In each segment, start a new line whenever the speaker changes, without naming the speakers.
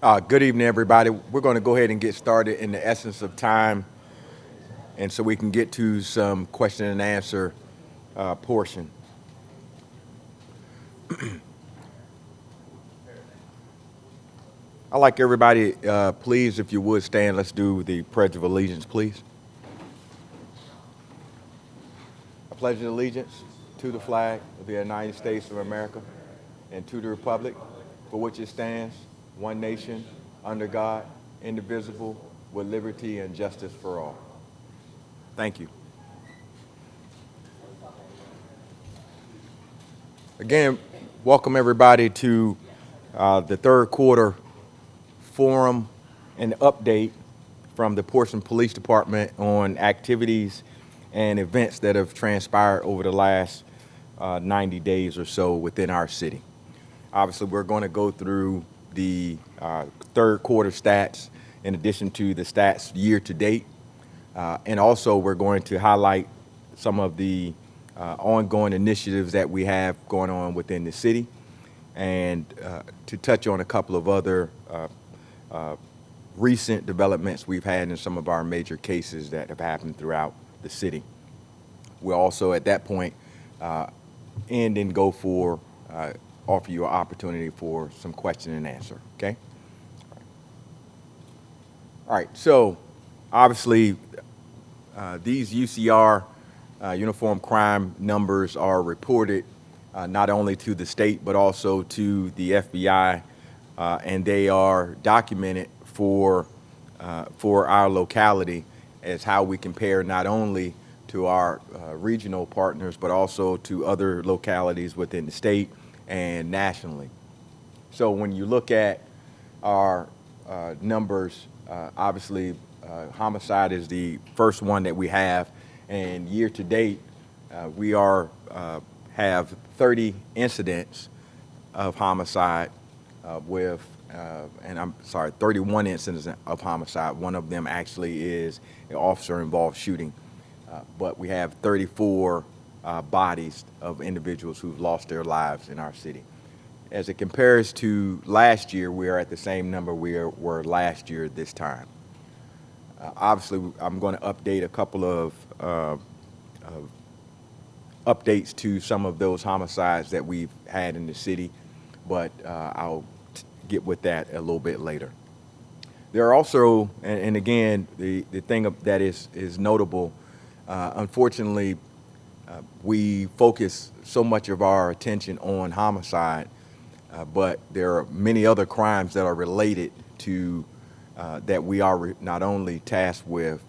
Good evening, everybody. We're going to go ahead and get started in the essence of time, and so we can get to some question and answer portion. I'd like everybody, please, if you would stand, let's do the Pledge of Allegiance, please. I pledge allegiance to the flag of the United States of America and to the republic for which it stands, one nation, under God, indivisible, with liberty and justice for all. Thank you. Again, welcome everybody to the third quarter forum and update from the Portsmouth Police Department on activities and events that have transpired over the last 90 days or so within our city. Obviously, we're going to go through the third quarter stats in addition to the stats year to date. And also, we're going to highlight some of the ongoing initiatives that we have going on within the city and to touch on a couple of other recent developments we've had in some of our major cases that have happened throughout the city. We'll also, at that point, end and go for offer you an opportunity for some question and answer, okay? All right, so obviously these UCR uniform crime numbers are reported not only to the state but also to the FBI, and they are documented for our locality as how we compare not only to our regional partners but also to other localities within the state and nationally. So when you look at our numbers, obviously homicide is the first one that we have, and year to date we have 30 incidents of homicide with and I'm sorry, 31 incidents of homicide. One of them actually is an officer-involved shooting, but we have 34 bodies of individuals who've lost their lives in our city. As it compares to last year, we are at the same number we were last year this time. Obviously, I'm going to update a couple of updates to some of those homicides that we've had in the city, but I'll get with that a little bit later. There are also, and again, the thing that is notable, unfortunately, we focus so much of our attention on homicide, but there are many other crimes that are related to that we are not only tasked with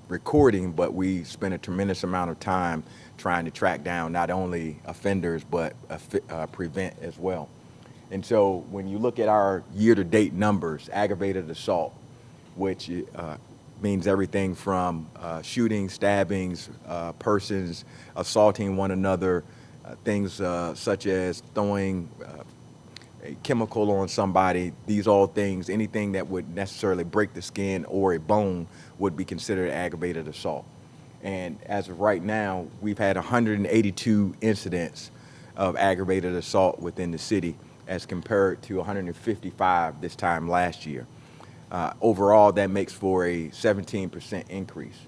recording, but we spend a tremendous amount of time trying to track down not only offenders but prevent as well. And so when you look at our year-to-date numbers, aggravated assault, which means everything from shootings, stabbings, persons assaulting one another, things such as throwing a chemical on somebody, these all things, anything that would necessarily break the skin or a bone would be considered aggravated assault. And as of right now, we've had 182 incidents of aggravated assault within the city as compared to 155 this time last year. Overall, that makes for a 17% increase.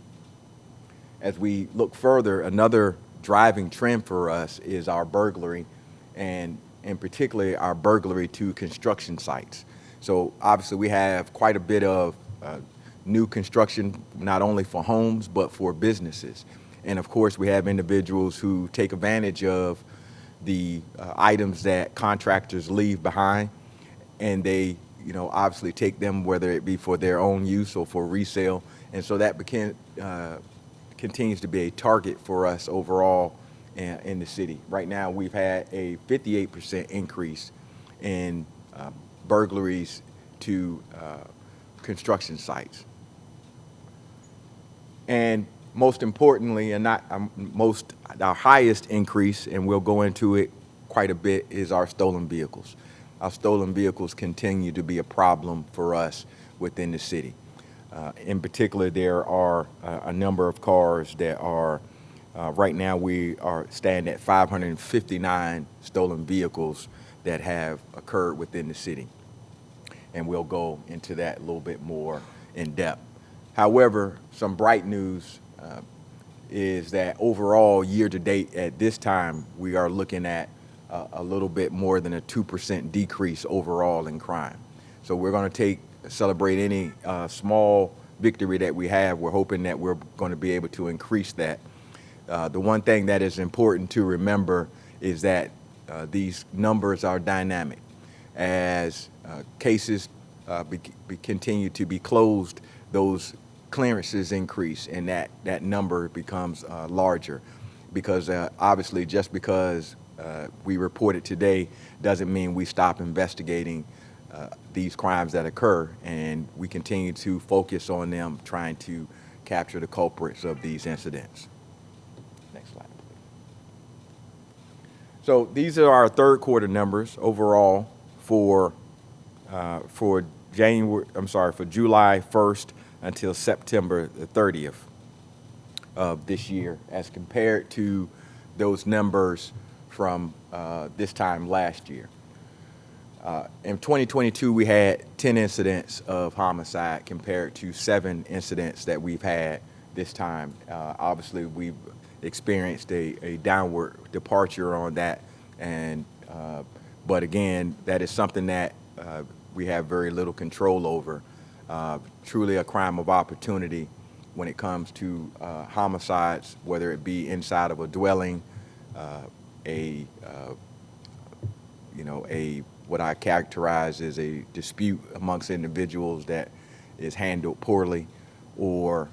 As we look further, another driving trend for us is our burglary, and in particular our burglary to construction sites. So obviously we have quite a bit of new construction, not only for homes but for businesses. And of course we have individuals who take advantage of the items that contractors leave behind, and they obviously take them, whether it be for their own use or for resale. And so that continues to be a target for us overall in the city. Right now, we've had a 58% increase in burglaries to construction sites. And most importantly, and not our highest increase, and we'll go into it quite a bit, is our stolen vehicles. Our stolen vehicles continue to be a problem for us within the city. In particular, there are a number of cars that are, right now we are standing at 559 stolen vehicles that have occurred within the city. and we'll go into that a little bit more in depth. However, some bright news is that overall, year to date at this time, we are looking at a little bit more than a 2% decrease overall in crime. So we're going to celebrate any small victory that we have. We're hoping that we're going to be able to increase that. The one thing that is important to remember is that these numbers are dynamic. As cases continue to be closed, those clearances increase, and that number becomes larger. Because obviously, just because we report it today doesn't mean we stop investigating these crimes that occur, and we continue to focus on them, trying to capture the culprits of these incidents. Next slide, please. So these are our third quarter numbers overall for July 1st until September the 30th of this year, as compared to those numbers from this time last year. In 2022, we had 10 incidents of homicide compared to 7 incidents that we've had this time. Obviously, we've experienced a downward departure on that, and but again, that is something that we have very little control over. Truly a crime of opportunity when it comes to homicides, whether it be inside of a dwelling, what I characterize as a dispute amongst individuals that is handled poorly, or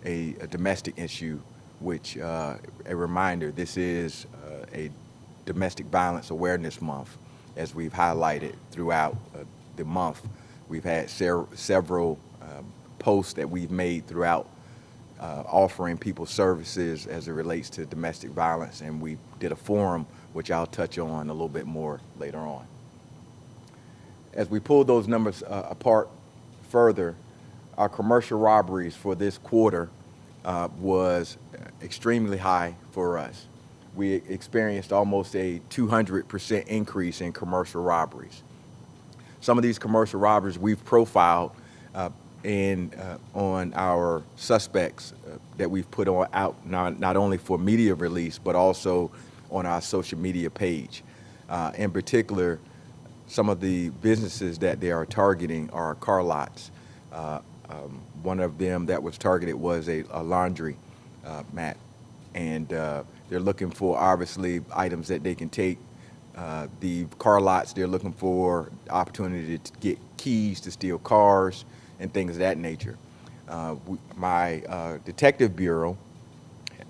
a domestic issue, which a reminder, this is a Domestic Violence Awareness Month, as we've highlighted throughout the month. We've had several posts that we've made throughout offering people services as it relates to domestic violence, and we did a forum, which I'll touch on a little bit more later on. As we pull those numbers apart further, our commercial robberies for this quarter was extremely high for us. We experienced almost a 200% increase in commercial robberies. Some of these commercial robberies we've profiled on our suspects that we've put out not only for media release, but also on our social media page. In particular, some of the businesses that they are targeting are car lots. One of them that was targeted was a laundry mat, and they're looking for, obviously, items that they can take. The car lots, they're looking for opportunity to get keys to steal cars and things of that nature. My detective bureau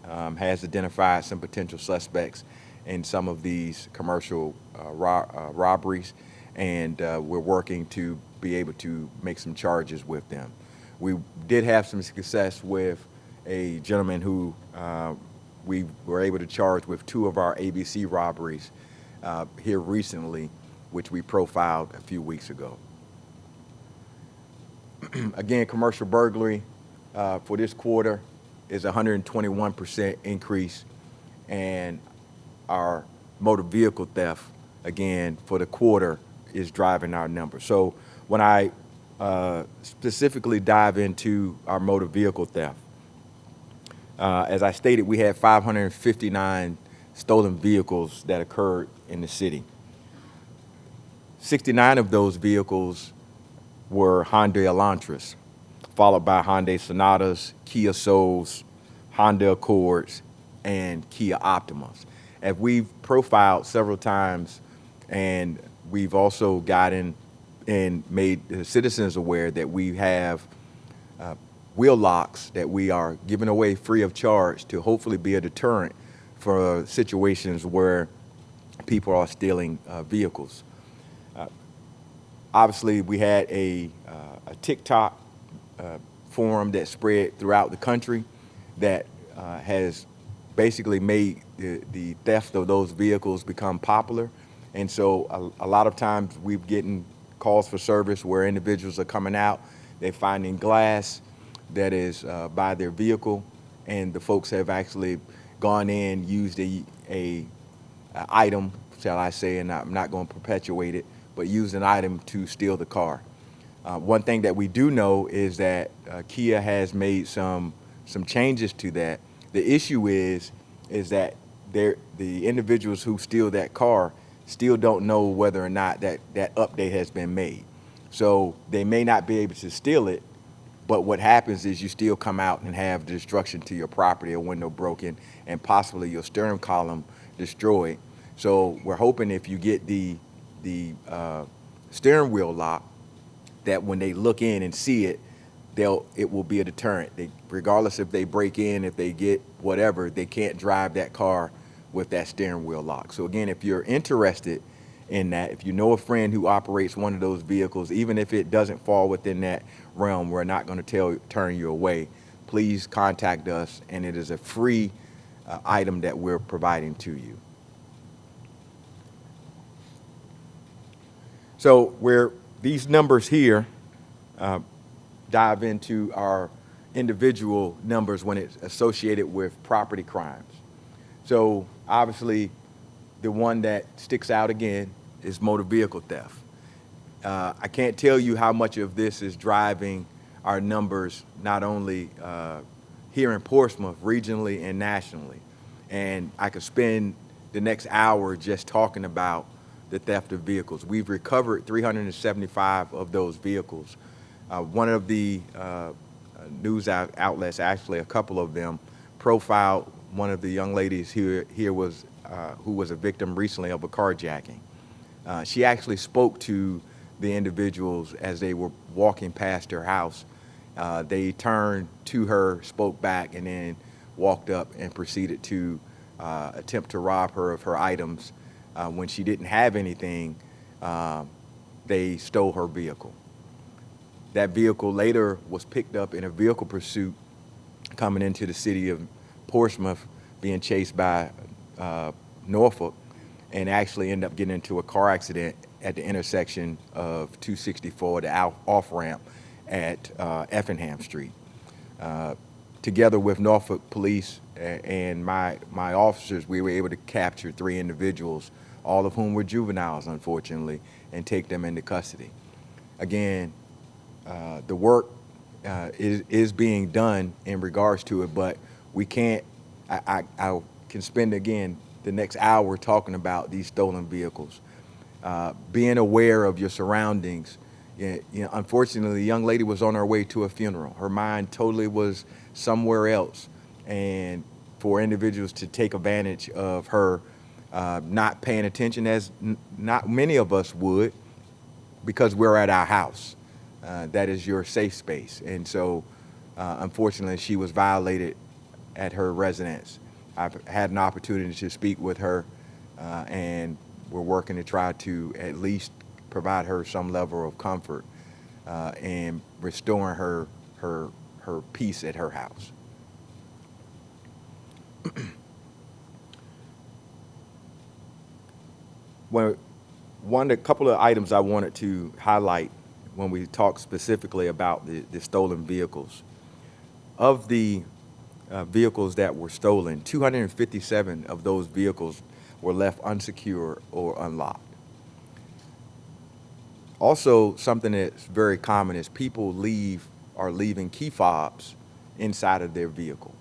has identified some potential suspects in some of these commercial robberies, and we're working to be able to make some charges with them. We did have some success with a gentleman who we were able to charge with 2 of our ABC robberies here recently, which we profiled a few weeks ago. Again, commercial burglary for this quarter is 121% increase, and our motor vehicle theft, again, for the quarter is driving our numbers. So when I specifically dive into our motor vehicle theft, as I stated, we had 559 stolen vehicles that occurred in the city. 69 of those vehicles were Hyundai Elantras, followed by Hyundai Sonatas, Kia Souls, Honda Accords, and Kia Optimas. As we've profiled several times, and we've also gotten and made the citizens aware that we have wheel locks that we are giving away free of charge to hopefully be a deterrent for situations where people are stealing vehicles. Obviously, we had a TikTok forum that spread throughout the country that has basically made the theft of those vehicles become popular. And so a lot of times we've getting calls for service where individuals are coming out, they're finding glass that is by their vehicle, and the folks have actually gone in, used a item, shall I say, and I'm not going to perpetuate it, but used an item to steal the car. One thing that we do know is that Kia has made some changes to that. The issue is that the individuals who steal that car still don't know whether or not that update has been made. So they may not be able to steal it, but what happens is you still come out and have destruction to your property, a window broken, and possibly your steering column destroyed. So we're hoping if you get the steering wheel lock, that when they look in and see it, it will be a deterrent. Regardless if they break in, if they get whatever, they can't drive that car with that steering wheel lock. So again, if you're interested in that, if you know a friend who operates one of those vehicles, even if it doesn't fall within that realm, we're not going to turn you away. Please contact us, and it is a free item that we're providing to you. So these numbers here dive into our individual numbers when it's associated with property crimes. So obviously, the one that sticks out again is motor vehicle theft. I can't tell you how much of this is driving our numbers, not only here in Portsmouth, regionally and nationally. And I could spend the next hour just talking about the theft of vehicles. We've recovered 375 of those vehicles. One of the news outlets, actually a couple of them, profiled one of the young ladies here was who was a victim recently of a carjacking. She actually spoke to the individuals as they were walking past her house. They turned to her, spoke back, and then walked up and proceeded to attempt to rob her of her items. When she didn't have anything, they stole her vehicle. That vehicle later was picked up in a vehicle pursuit coming into the city of Portsmouth, being chased by Norfolk, and actually ended up getting into a car accident at the intersection of 264, the off-ramp at Effingham Street. Together with Norfolk Police and my officers, we were able to capture 3 individuals, all of whom were juveniles, unfortunately, and take them into custody. Again, the work is being done in regards to it, but we can't, I can spend, again, the next hour talking about these stolen vehicles. Being aware of your surroundings. Unfortunately, the young lady was on her way to a funeral. Her mind totally was somewhere else. And for individuals to take advantage of her not paying attention, as not many of us would, because we're at our house. That is your safe space. And so, unfortunately, she was violated at her residence. I've had an opportunity to speak with her, and we're working to try to at least provide her some level of comfort and restoring her peace at her house. Well, a couple of items I wanted to highlight when we talk specifically about the stolen vehicles. Of the vehicles that were stolen, 257 of those vehicles were left unsecured or unlocked. Also, something that's very common is people are leaving key fobs inside of their vehicle.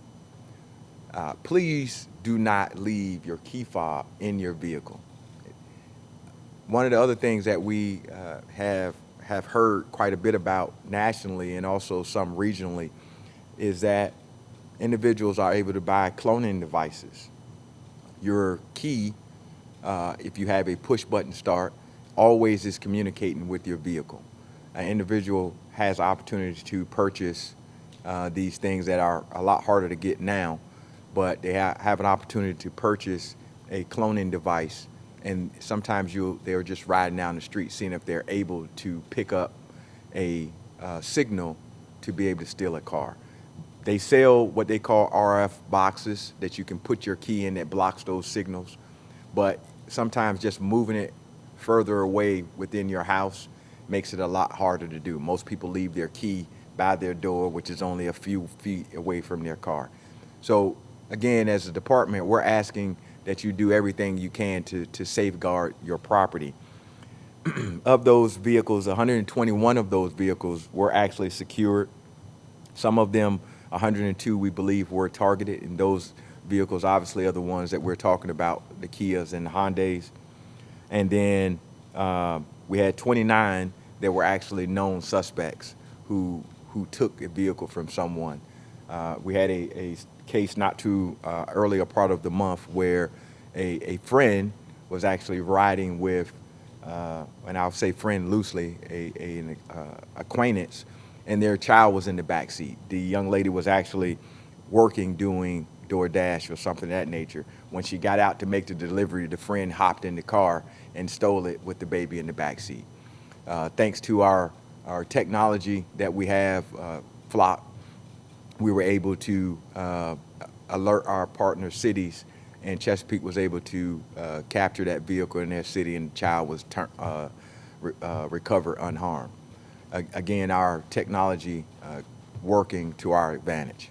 Please do not leave your key fob in your vehicle. One of the other things that we have heard quite a bit about nationally and also some regionally is that individuals are able to buy cloning devices. Your key, if you have a push button start, always is communicating with your vehicle. An individual has opportunities to purchase these things that are a lot harder to get now, but they have an opportunity to purchase a cloning device, and sometimes they're just riding down the street seeing if they're able to pick up a signal to be able to steal a car. They sell what they call RF boxes that you can put your key in that blocks those signals, but sometimes just moving it further away within your house makes it a lot harder to do. Most people leave their key by their door, which is only a few feet away from their car. So again, as a department, we're asking that you do everything you can to safeguard your property. Of those vehicles, 121 of those vehicles were actually secured. Some of them, 102, we believe, were targeted, and those vehicles obviously are the ones that we're talking about, the Kias and the Hyundais. And then we had 29 that were actually known suspects who took a vehicle from someone. We had a case not too earlier part of the month where a friend was actually riding with, and I'll say friend loosely, an acquaintance, and their child was in the back seat. The young lady was actually working doing DoorDash or something of that nature. When she got out to make the delivery, the friend hopped in the car and stole it with the baby in the back seat. Thanks to our technology that we have, Flock, we were able to alert our partner cities, and Chesapeake was able to capture that vehicle in their city, and the child was recovered unharmed. Again, our technology working to our advantage.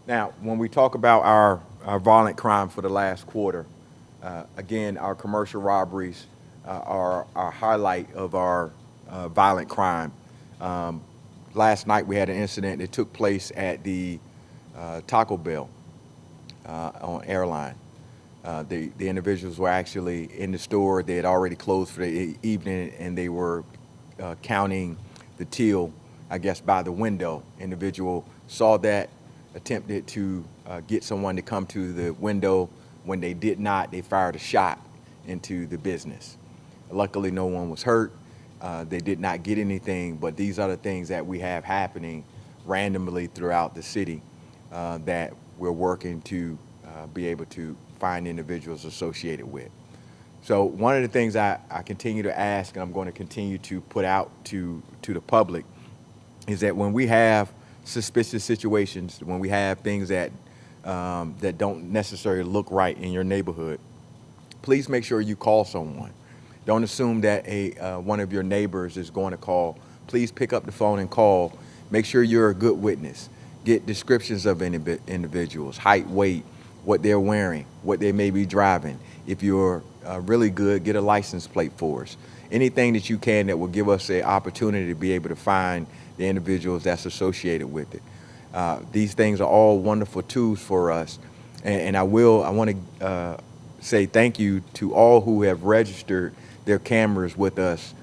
Now, when we talk about our violent crime for the last quarter, again, our commercial robberies are our highlight of our violent crime. Last night we had an incident that took place at the Taco Bell on Airline. The individuals were actually in the store. They had already closed for the evening, and they were counting the till, I guess, by the window. Individual saw that, attempted to get someone to come to the window. When they did not, they fired a shot into the business. Luckily, no one was hurt. They did not get anything, but these are the things that we have happening randomly throughout the city that we're working to be able to find individuals associated with. So one of the things I continue to ask, and I'm going to continue to put out to the public, is that when we have suspicious situations, when we have things that that don't necessarily look right in your neighborhood, please make sure you call someone. Don't assume that one of your neighbors is going to call. Please pick up the phone and call. Make sure you're a good witness. Get descriptions of individuals, height, weight, what they're wearing, what they may be driving. If you're really good, get a license plate for us. Anything that you can that will give us the opportunity to be able to find the individuals that's associated with it. These things are all wonderful tools for us. And I want to say thank you to all who have registered their cameras with us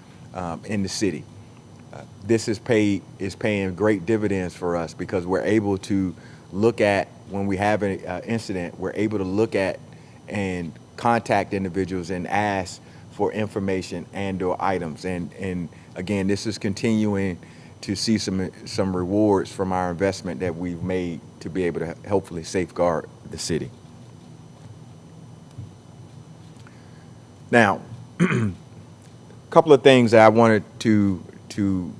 in the city. This is paying great dividends for us because we're able to look at, when we have an incident, we're able to look at and contact individuals and ask for information and or items. And again, this is continuing to see some rewards from our investment that we've made to be able to hopefully safeguard the city. Now, a couple of things that I wanted to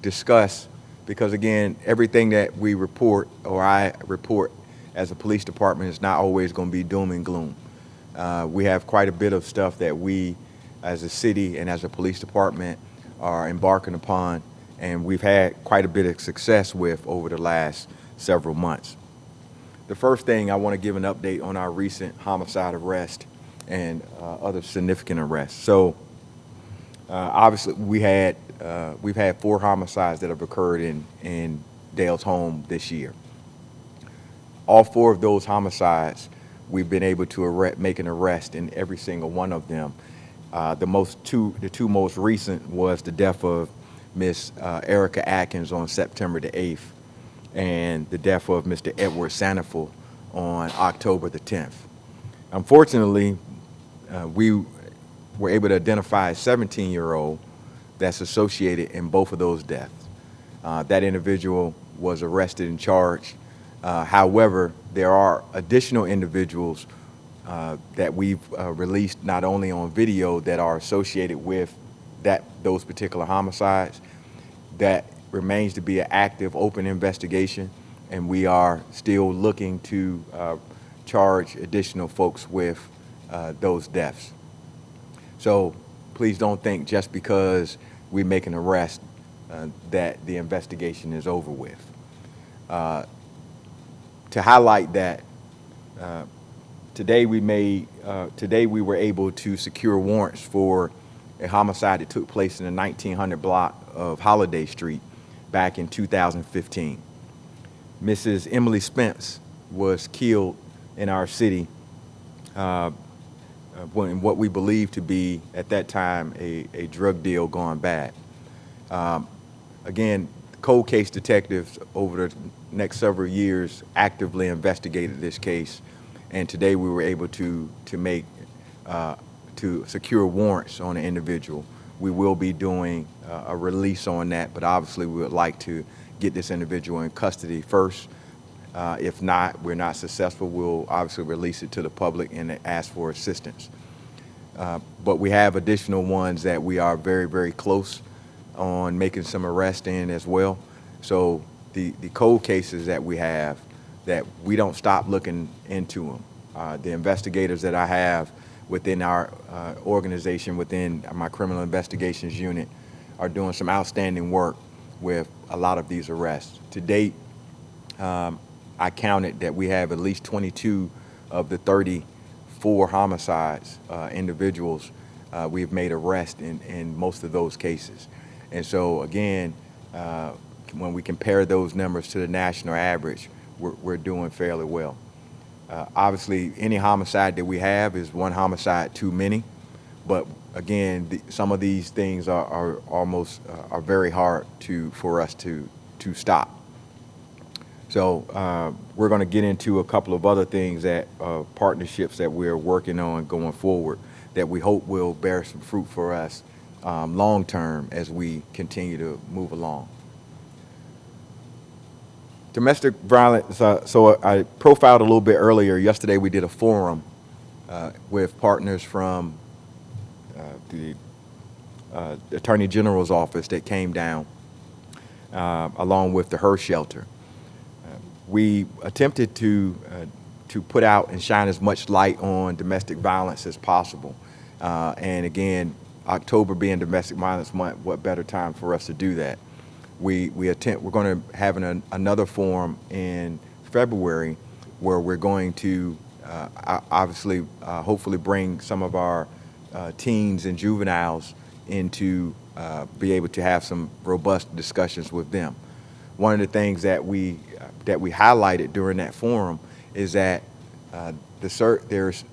discuss, because again, everything that we report or I report as a police department is not always going to be doom and gloom. We have quite a bit of stuff that we as a city and as a police department are embarking upon, and we've had quite a bit of success with over the last several months. The first thing, I want to give an update on our recent homicide arrest and other significant arrests. So obviously we've had 4 homicides that have occurred in Dale's home this year. All 4 of those homicides, we've been able to make an arrest in every single one of them. The two most recent was the death of Miss Erica Atkins on September the 8th, and the death of Mr. Edward Sanifel on October the 10th. Unfortunately, we were able to identify a 17-year-old that's associated in both of those deaths. That individual was arrested and charged. However, there are additional individuals that we've released not only on video that are associated with those particular homicides. That remains to be an active, open investigation, and we are still looking to charge additional folks with those deaths. So please don't think just because we make an arrest that the investigation is over with. To highlight that, today we were able to secure warrants for a homicide that took place in the 1900 block of Holiday Street back in 2015. Mrs. Emily Spence was killed in our city in what we believe to be, at that time, a drug deal gone bad. Again, cold case detectives over the next several years actively investigated this case, and today we were able to secure warrants on an individual. We will be doing a release on that, but obviously we would like to get this individual in custody first. If not, we're not successful, we'll obviously release it to the public and ask for assistance. But we have additional ones that we are very, very close on making some arrests in as well. So the cold cases that we have, that we don't stop looking into them. The investigators that I have within our organization, within my criminal investigations unit, are doing some outstanding work with a lot of these arrests. To date, I counted that we have at least 22 of the 34 homicides, individuals, we've made arrests in most of those cases. And so again, when we compare those numbers to the national average, we're doing fairly well. Obviously, any homicide that we have is one homicide too many, but again, some of these things are almost very hard for us to stop. So we're going to get into a couple of other things, that partnerships that we're working on going forward, that we hope will bear some fruit for us long term as we continue to move along. Domestic violence, so I profiled a little bit earlier. Yesterday we did a forum with partners from the Attorney General's office that came down, along with the Her Shelter. We attempted to put out and shine as much light on domestic violence as possible. And again, October being Domestic Violence Month, what better time for us to do that? We're going to have another forum in February where we're going to obviously hopefully bring some of our teens and juveniles in to be able to have some robust discussions with them. One of the things that we highlighted during that forum is that there's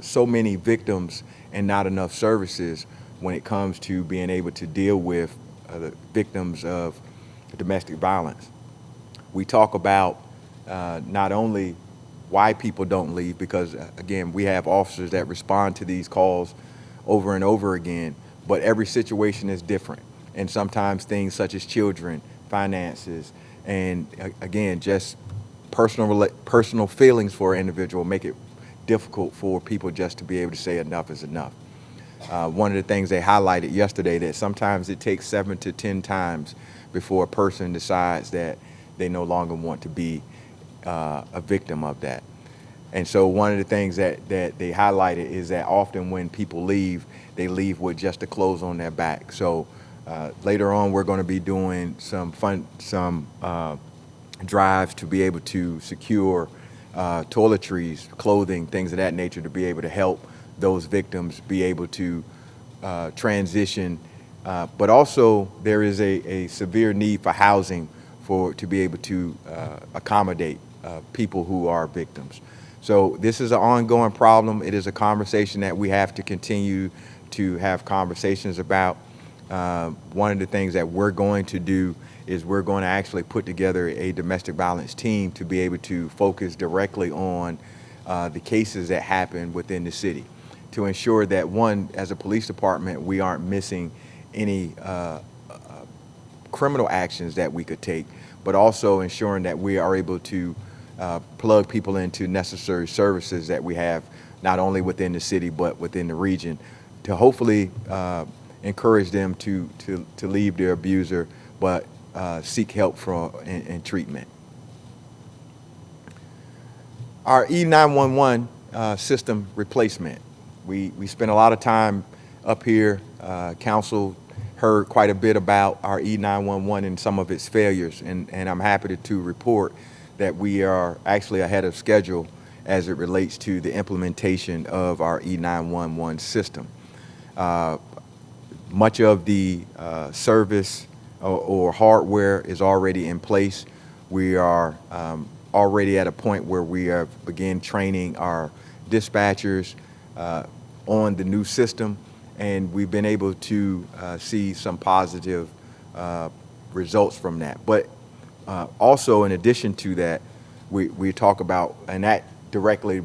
so many victims and not enough services when it comes to being able to deal with the victims of domestic violence. We talk about not only why people don't leave, because again, we have officers that respond to these calls over and over again, but every situation is different. And sometimes things such as children, finances, and again, just personal feelings for an individual make it difficult for people just to be able to say enough is enough. One of the things they highlighted yesterday, that sometimes it takes 7 to 10 times before a person decides that they no longer want to be a victim of that. And so one of the things that they highlighted is that often when people leave, they leave with just the clothes on their back. So later on, we're going to be doing some drives to be able to secure toiletries, clothing, things of that nature, to be able to help those victims be able to transition. But also there is a severe need for housing to be able to accommodate people who are victims. So this is an ongoing problem. It is a conversation that we have to continue to have conversations about. One of the things that we're going to do is we're going to actually put together a domestic violence team to be able to focus directly on the cases that happen within the city, to ensure that, one, as a police department, we aren't missing any criminal actions that we could take, but also ensuring that we are able to plug people into necessary services that we have, not only within the city, but within the region, to hopefully encourage them to leave their abuser, but seek help and treatment. Our E911 system replacement. We spent a lot of time up here. Council heard quite a bit about our E911 and some of its failures, and I'm happy to report that we are actually ahead of schedule as it relates to the implementation of our E911 system. Much of the service or hardware is already in place. We are already at a point where we have begun training our dispatchers on the new system, and we've been able to see some positive results from that. But also, in addition to that, we talk about, and that directly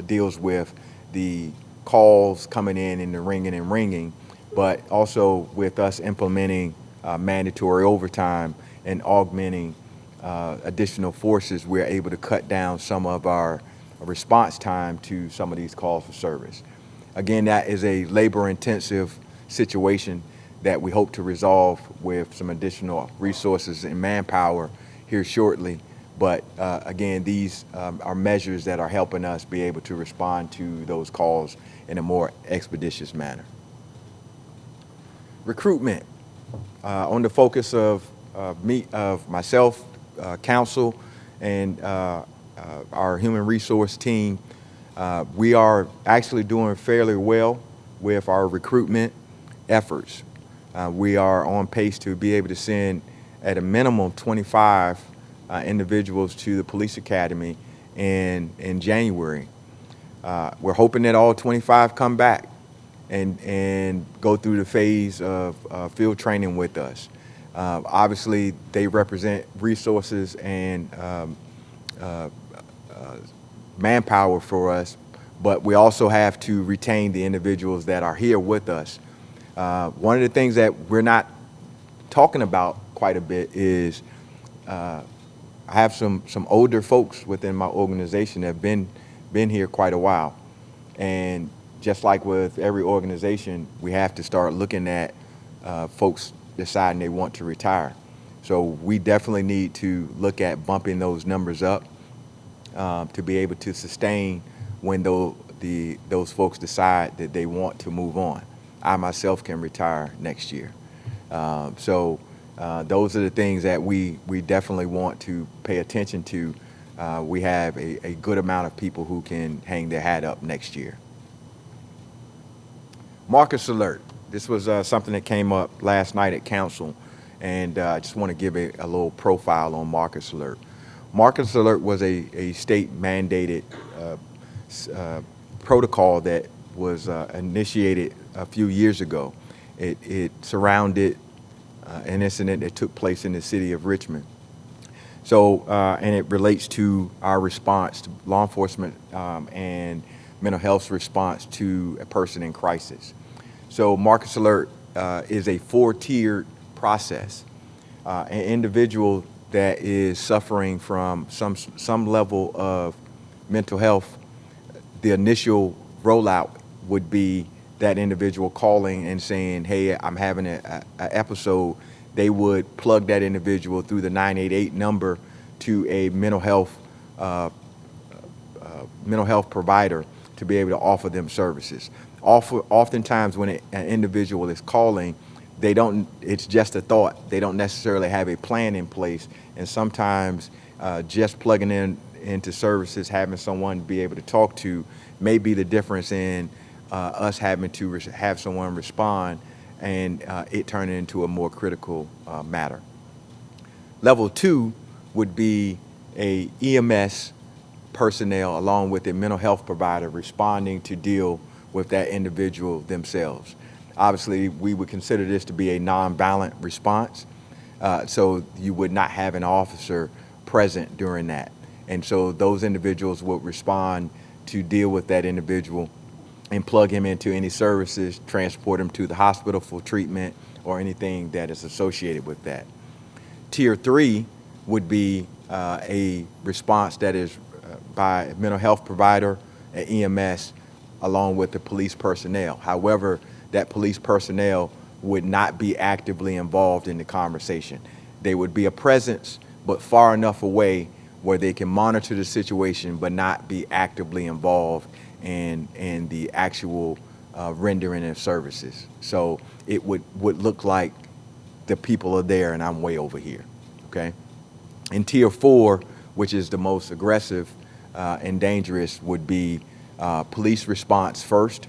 deals with the calls coming in and the ringing and ringing, but also with us implementing mandatory overtime and augmenting additional forces, we're able to cut down some of our response time to some of these calls for service. Again, that is a labor-intensive situation that we hope to resolve with some additional resources and manpower here shortly. But again, these are measures that are helping us be able to respond to those calls in a more expeditious manner. Recruitment. On the focus of myself, council, and our human resource team, we are actually doing fairly well with our recruitment efforts. We are on pace to be able to send at a minimum 25 individuals to the police academy in January. We're hoping that all 25 come back and go through the phase of field training with us. Obviously, they represent resources and manpower for us, but we also have to retain the individuals that are here with us. One of the things that we're not talking about quite a bit is I have some older folks within my organization that have been here quite a while, and just like with every organization, we have to start looking at folks deciding they want to retire. So we definitely need to look at bumping those numbers up to be able to sustain when those folks decide that they want to move on. I myself can retire next year. So those are the things that we definitely want to pay attention to. We have a good amount of people who can hang their hat up next year. Marcus alert. This was something that came up last night at council, and I just want to give a little profile on Marcus alert. Marcus alert was a state mandated protocol that was initiated a few years ago. It surrounded an incident that took place in the city of Richmond. So, and it relates to our response to law enforcement and mental health response to a person in crisis. So Marcus alert is a 4-tiered process. An individual that is suffering from some level of mental health, the initial rollout would be that individual calling and saying, hey, I'm having an episode. They would plug that individual through the 988 number to a mental health provider to be able to offer them services. Oftentimes when an individual is calling, it's just a thought. They don't necessarily have a plan in place. And sometimes just plugging into services, having someone be able to talk to may be the difference in us having to have someone respond and it turning into a more critical matter. Level 2 would be a EMS personnel along with a mental health provider responding to deal with that individual themselves. Obviously, we would consider this to be a nonviolent response, so you would not have an officer present during that. And so those individuals would respond to deal with that individual and plug him into any services, transport him to the hospital for treatment or anything that is associated with that. Tier 3 would be a response that is by a mental health provider, an EMS, along with the police personnel. However, that police personnel would not be actively involved in the conversation. They would be a presence, but far enough away where they can monitor the situation but not be actively involved in the actual rendering of services. So it would look like the people are there and I'm way over here, okay? In Tier 4, which is the most aggressive and dangerous would be police response first,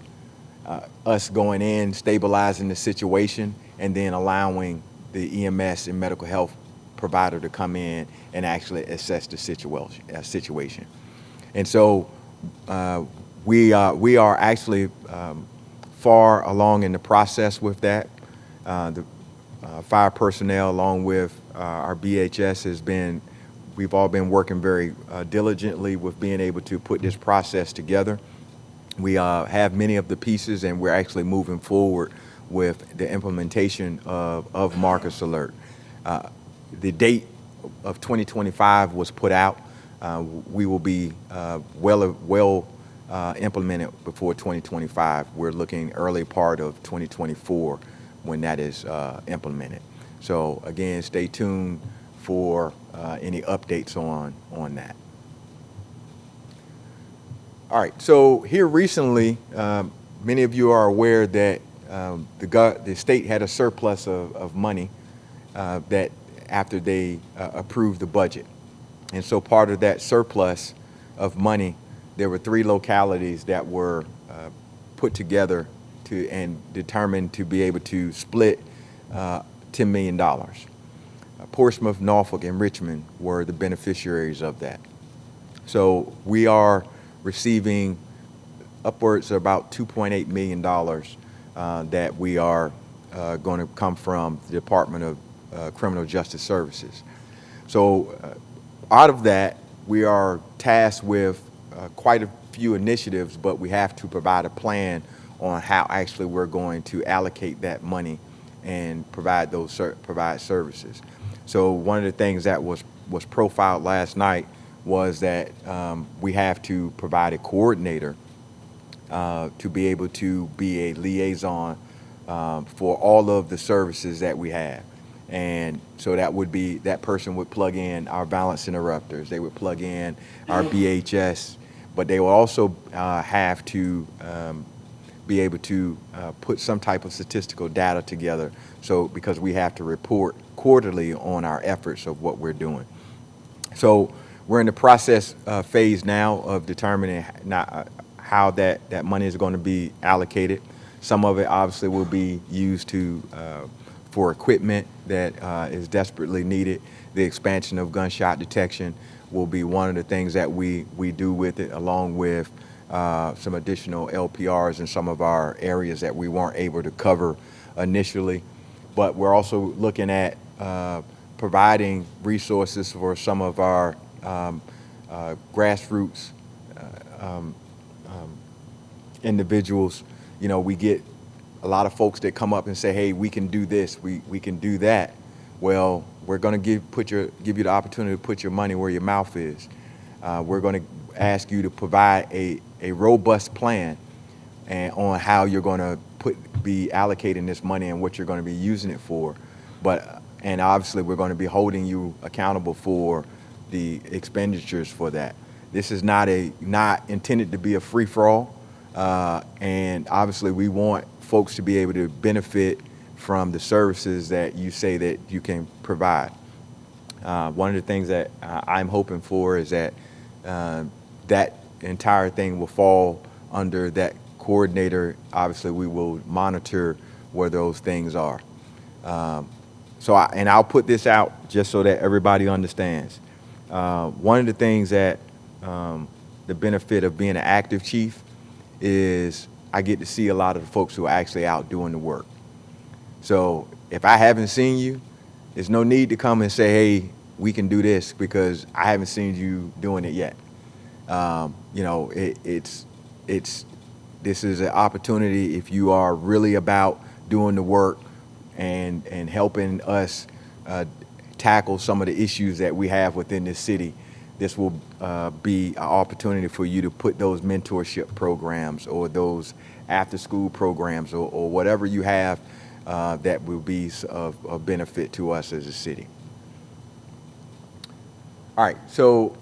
us going in, stabilizing the situation, and then allowing the EMS and medical health provider to come in and actually assess the situation. And so we are actually far along in the process with that. The fire personnel, along with our BHS, we've all been working very diligently with being able to put this process together. We have many of the pieces, and we're actually moving forward with the implementation of Marcus Alert. The date of 2025 was put out. We will be well implemented before 2025. We're looking early part of 2024 when that is implemented. So again, stay tuned for any updates on that. All right, so here recently, many of you are aware that the state had a surplus of money that after they approved the budget. And so part of that surplus of money, there were 3 localities that were put together and determined to be able to split $10 million. Portsmouth, Norfolk, and Richmond were the beneficiaries of that. So we are receiving upwards of about $2.8 million that we are going to come from the Department of Criminal Justice Services. So out of that, we are tasked with quite a few initiatives, but we have to provide a plan on how actually we're going to allocate that money and provide services. So one of the things that was profiled last night was that we have to provide a coordinator to be able to be a liaison for all of the services that we have. And so that person would plug in our balance interrupters, they would plug in our BHS, but they will also have to be able to put some type of statistical data together, so because we have to report quarterly on our efforts of what we're doing. So we're in the process phase now of determining how that money is going to be allocated. Some of it obviously will be used for equipment that is desperately needed. The expansion of gunshot detection will be one of the things that we do with it, along with some additional LPRs in some of our areas that we weren't able to cover initially. But we're also looking at providing resources for some of our grassroots individuals. You know, we get a lot of folks that come up and say, hey, we can do this, we can do that. Well, we're going to give you the opportunity to put your money where your mouth is. We're going to ask you to provide a robust plan on how you're going to be allocating this money and what you're going to be using it for. And obviously we're going to be holding you accountable for the expenditures for that. This is not intended to be a free-for-all, and obviously we want folks to be able to benefit from the services that you say that you can provide. One of the things that I'm hoping for is that that entire thing will fall under that coordinator. Obviously we will monitor where those things are. And I'll put this out just so that everybody understands. One of the things that the benefit of being an active chief is I get to see a lot of the folks who are actually out doing the work. So if I haven't seen you, there's no need to come and say, hey, we can do this, because I haven't seen you doing it yet. You know, this is an opportunity, if you are really about doing the work and helping us tackle some of the issues that we have within this city. This will be an opportunity for you to put those mentorship programs or those after-school programs or whatever you have that will be of benefit to us as a city. All right, so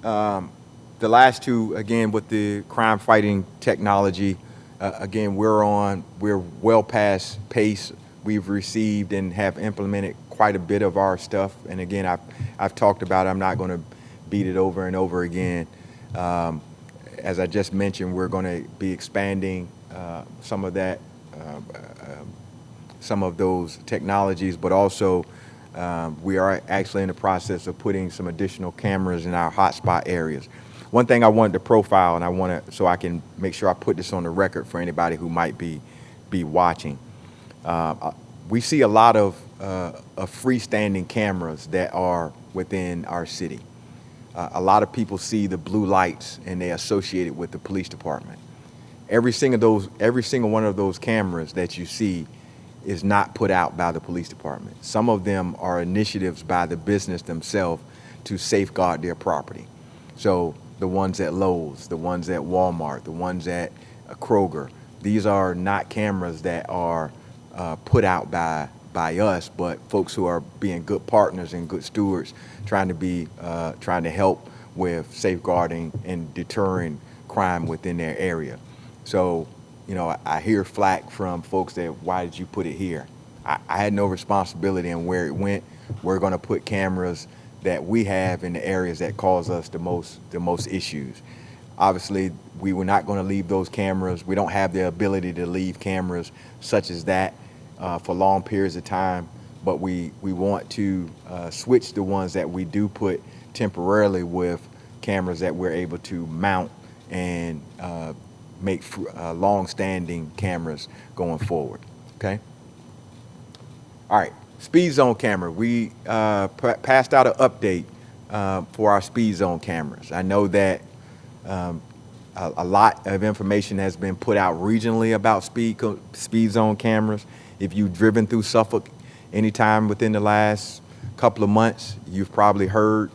the last two, again, with the crime-fighting technology, again, we're well past pace. We've received and have implemented quite a bit of our stuff. And again, I've talked about it. I'm not going to beat it over and over again. As I just mentioned, we're going to be expanding some of that, some of those technologies, but also we are actually in the process of putting some additional cameras in our hotspot areas. One thing I wanted to profile, and I want to, so I can make sure I put this on the record for anybody who might be watching. We see a lot of freestanding cameras that are within our city. A lot of people see the blue lights and they associate it with the police department. Every single one of those cameras that you see is not put out by the police department. Some of them are initiatives by the business themselves to safeguard their property. So the ones at Lowe's, the ones at Walmart, the ones at Kroger, these are not cameras that are put out by us, but folks who are being good partners and good stewards, trying to help with safeguarding and deterring crime within their area. So, you know, I hear flack from folks that, why did you put it here? I had no responsibility in where it went. We're going to put cameras that we have in the areas that cause us the most issues. Obviously, we were not going to leave those cameras. We don't have the ability to leave cameras such as that for long periods of time, but we want to switch the ones that we do put temporarily with cameras that we're able to mount and make long-standing cameras going forward. Okay. All right. Speed zone camera. We passed out an update for our speed zone cameras. I know that a lot of information has been put out regionally about speed zone cameras. If you've driven through Suffolk anytime within the last couple of months, you've probably heard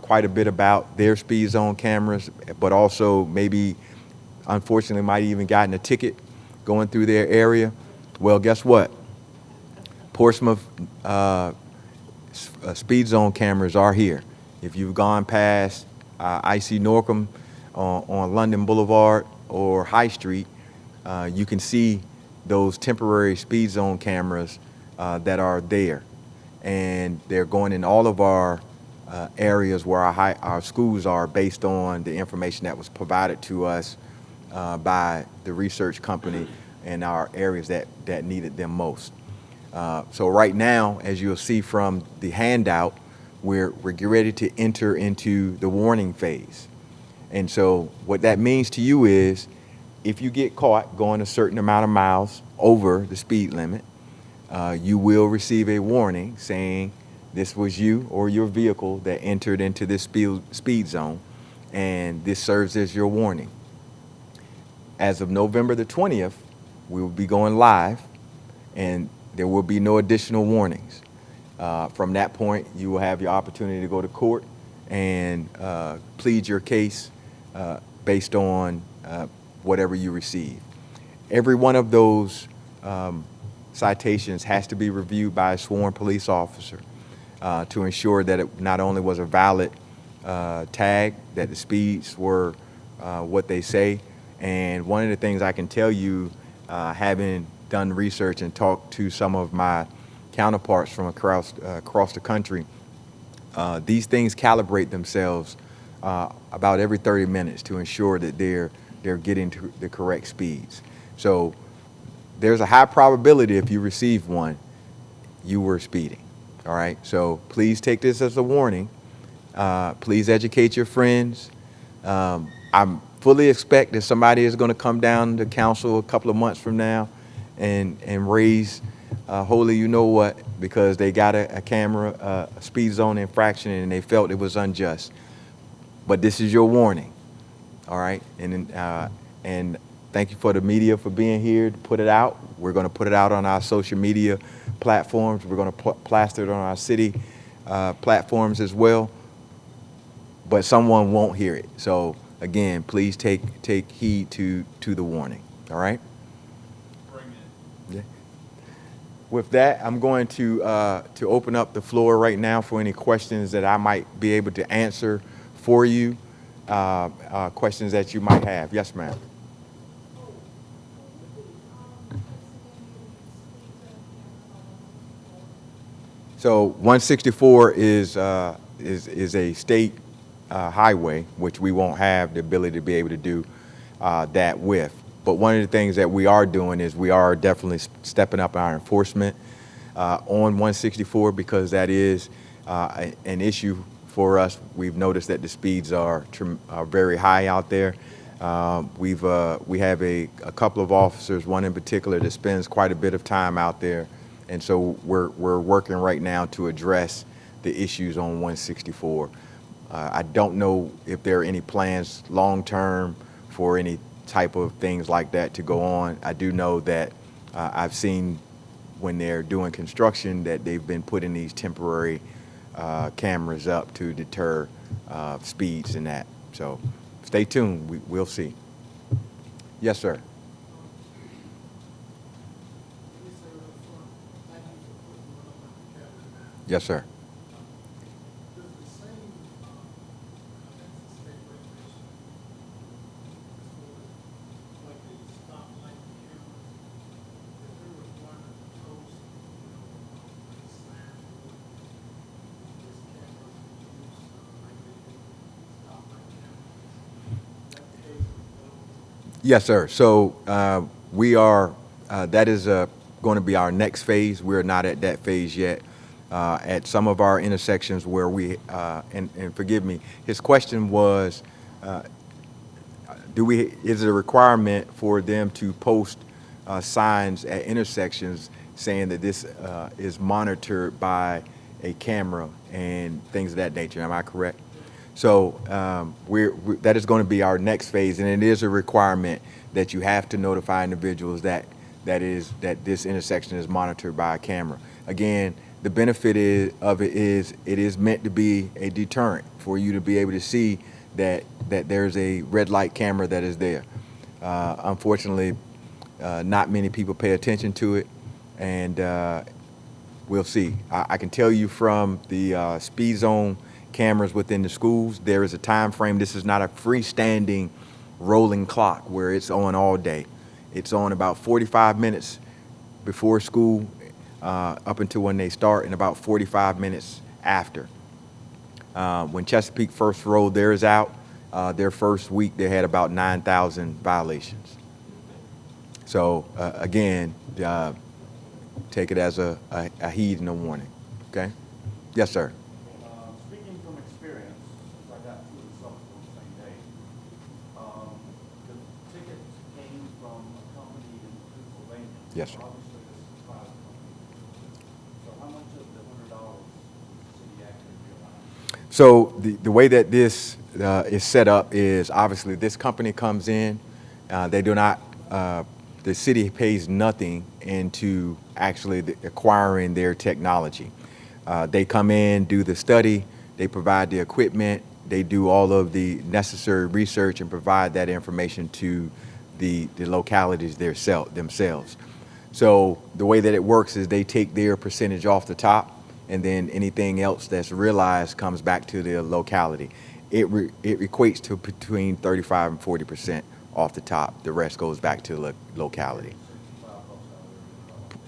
quite a bit about their speed zone cameras, but also maybe, unfortunately, might even gotten a ticket going through their area. Well, guess what? Portsmouth speed zone cameras are here. If you've gone past IC Norcom on London Boulevard or High Street, you can see those temporary speed zone cameras that are there. And they're going in all of our areas where our schools are, based on the information that was provided to us by the research company in our areas that needed them most. So right now, as you'll see from the handout, we're getting ready to enter into the warning phase. And so what that means to you is, if you get caught going a certain amount of miles over the speed limit, you will receive a warning saying this was you or your vehicle that entered into this speed zone, and this serves as your warning. As of November the 20th, we will be going live, and there will be no additional warnings. From that point, you will have your opportunity to go to court and plead your case based on whatever you receive. Every one of those citations has to be reviewed by a sworn police officer to ensure that it not only was a valid tag, that the speeds were what they say. And one of the things I can tell you, having done research and talked to some of my counterparts from across the country, these things calibrate themselves about every 30 minutes to ensure that they're getting to the correct speeds. So there's a high probability, if you receive one, you were speeding. All right, so please take this as a warning. Please educate your friends. I fully expect that somebody is going to come down to council a couple of months from now and raise holy you know what, because they got a camera, a speed zone infraction, and they felt it was unjust. But this is your warning. All right, and thank you for the media for being here to put it out. We're going to put it out on our social media platforms. We're going to plaster it on our city platforms as well. But someone won't hear it. So again, please take heed to the warning. All right. Bring it. Yeah. With that, I'm going to open up the floor right now for any questions that I might be able to answer for you. Questions that you might have. Yes, ma'am. So 164 is a state highway, which we won't have the ability to be able to do that with. But one of the things that we are doing is we are definitely stepping up our enforcement on 164, because that is an issue for us. We've noticed that the speeds are very high out there. We have a couple of officers, one in particular that spends quite a bit of time out there, and so we're working right now to address the issues on 164. I don't know if there are any plans long term for any type of things like that to go on. I do know that I've seen when they're doing construction that they've been putting these temporary cameras up to deter speeds and that. So stay tuned. We'll see. Yes, sir. Yes, sir. Yes, sir. So we are, that is going to be our next phase. We're not at that phase yet. At some of our intersections where we, and forgive me, his question was, is it a requirement for them to post signs at intersections saying that this is monitored by a camera and things of that nature? Am I correct? So that is going to be our next phase, and it is a requirement that you have to notify individuals that this intersection is monitored by a camera. Again, the benefit of it is meant to be a deterrent for you to be able to see that there's a red light camera that is there. Unfortunately, not many people pay attention to it, and we'll see. I can tell you from the speed zone cameras within the schools, there is a time frame. This is not a freestanding rolling clock where it's on all day. It's on about 45 minutes before school up until when they start, and about 45 minutes after. When Chesapeake first rolled theirs out, their first week they had about 9,000 violations. So again, take it as a heed and a warning. Okay? Yes, sir.
Speaking from experience, since I got two of the summons on the same day, the tickets came from a company in Pennsylvania.
Yes, sir.
Obviously, this is a private company. So how much of the $100 does the city actually realize?
So the way that this is set up is obviously this company comes in, they do not, the city pays nothing into actually acquiring their technology. They come in, do the study, they provide the equipment, they do all of the necessary research and provide that information to the localities themselves. So the way that it works is they take their percentage off the top, and then anything else that's realized comes back to the locality. It equates to between 35 and 40% off the top. The rest goes back to the locality.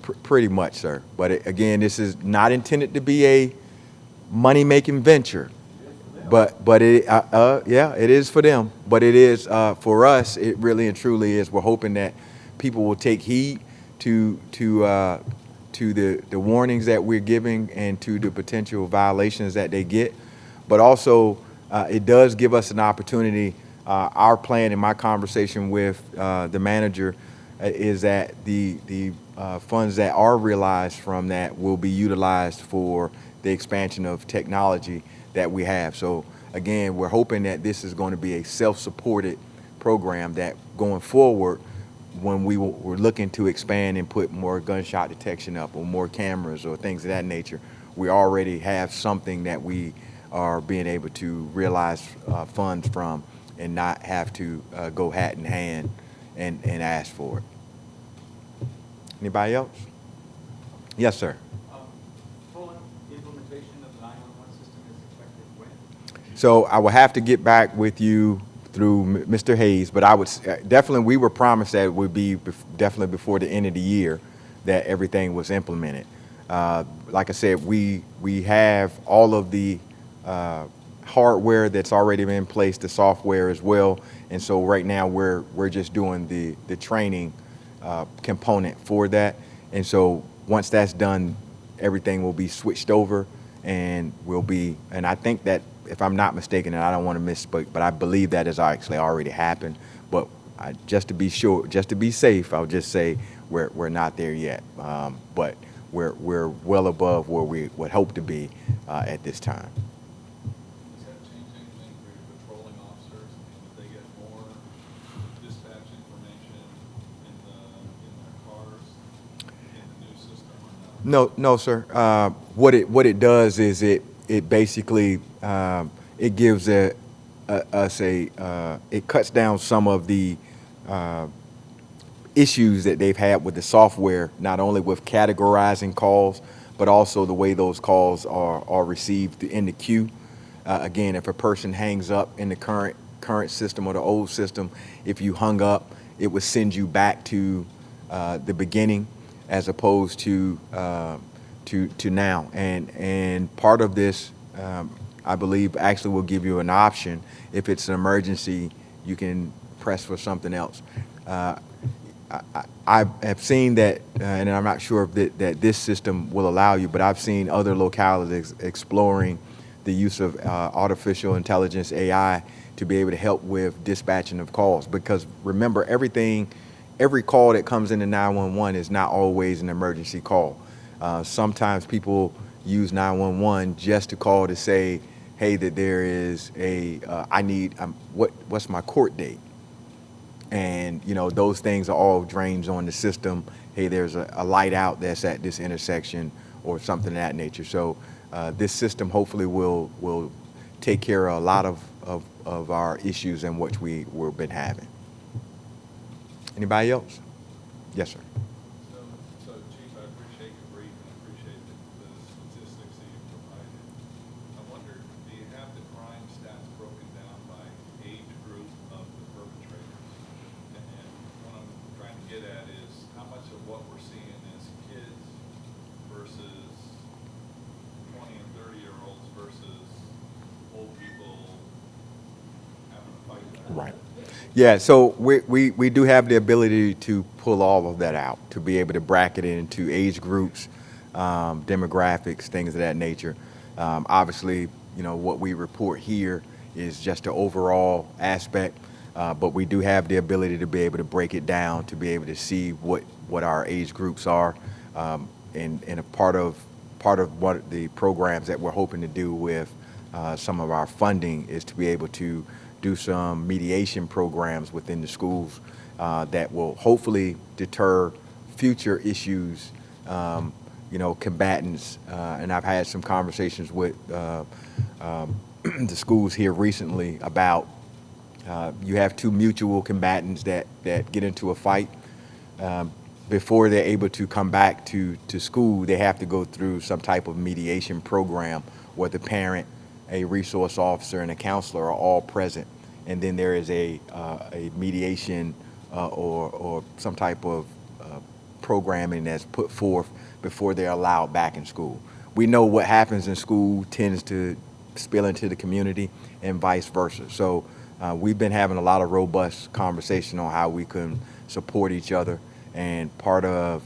Pretty much, sir. But again, this is not intended to be a money-making venture. But yeah, it is for them. But it is for us. It really and truly is. We're hoping that people will take heed to the warnings that we're giving and to the potential violations that they get. But also, it does give us an opportunity. Our plan in my conversation with the manager is that the funds that are realized from that will be utilized for the expansion of technology that we have. So again, we're hoping that this is going to be a self-supported program that going forward, when we're looking to expand and put more gunshot detection up or more cameras or things of that nature, we already have something that we are being able to realize funds from and not have to go hat in hand and ask for it. Anybody else? Yes, sir.
Full implementation of the 911 system is expected when?
So I will have to get back with you through Mr. Hayes, but I would definitely, we were promised that it would be definitely before the end of the year that everything was implemented. Like I said, we have all of the hardware that's already been in place, the software as well. And so right now we're just doing the training component for that. And so once that's done, everything will be switched over and and I think that, if I'm not mistaken, and I don't want to misspeak, but I believe that has actually already happened. But just to be sure, just to be safe, I'll just say we're not there yet. But we're well above where we would hope to be at this time.
Does that change anything for your patrolling officers? I mean, would they get more dispatch information in their cars in the new system or not?
No, sir. What it does is it basically it gives us it cuts down some of the issues that they've had with the software, not only with categorizing calls, but also the way those calls are received in the queue. Again, if a person hangs up in the current system or the old system, if you hung up, it would send you back to the beginning, as opposed to now. And part of this, I believe, actually will give you an option. If it's an emergency, you can press for something else. I have seen that, and I'm not sure if that this system will allow you, but I've seen other localities exploring the use of artificial intelligence, AI, to be able to help with dispatching of calls. Because remember, every call that comes into 911 is not always an emergency call. Sometimes people use 911 just to call to say, hey, that there is what's my court date? And, those things are all drains on the system. Hey, there's a light out that's at this intersection, or something of that nature. So this system hopefully will take care of a lot of our issues in which we've been having. Anybody else? Yes, sir.
So Chief, I appreciate your brief and appreciate the statistics that you provided. I wonder, do you have the crime stats broken down by age group of the perpetrators? And what I'm trying to get at is how much of what we're seeing is kids versus 20 and 30-year-olds versus old people having a fight.
Right. Yeah, so we do have the ability to pull all of that out, to be able to bracket it into age groups, demographics, things of that nature. Obviously, what we report here is just the overall aspect, but we do have the ability to be able to break it down, to be able to see what our age groups are, and a part of what the programs that we're hoping to do with some of our funding is to be able to do some mediation programs within the schools that will hopefully deter future issues, combatants. And I've had some conversations with the schools here recently about you have two mutual combatants that get into a fight. Before they're able to come back to school, they have to go through some type of mediation program where the parent, a resource officer, and a counselor are all present, and then there is a mediation or some type of programming that's put forth before they're allowed back in school. We know what happens in school tends to spill into the community, and vice versa. So we've been having a lot of robust conversation on how we can support each other, and part of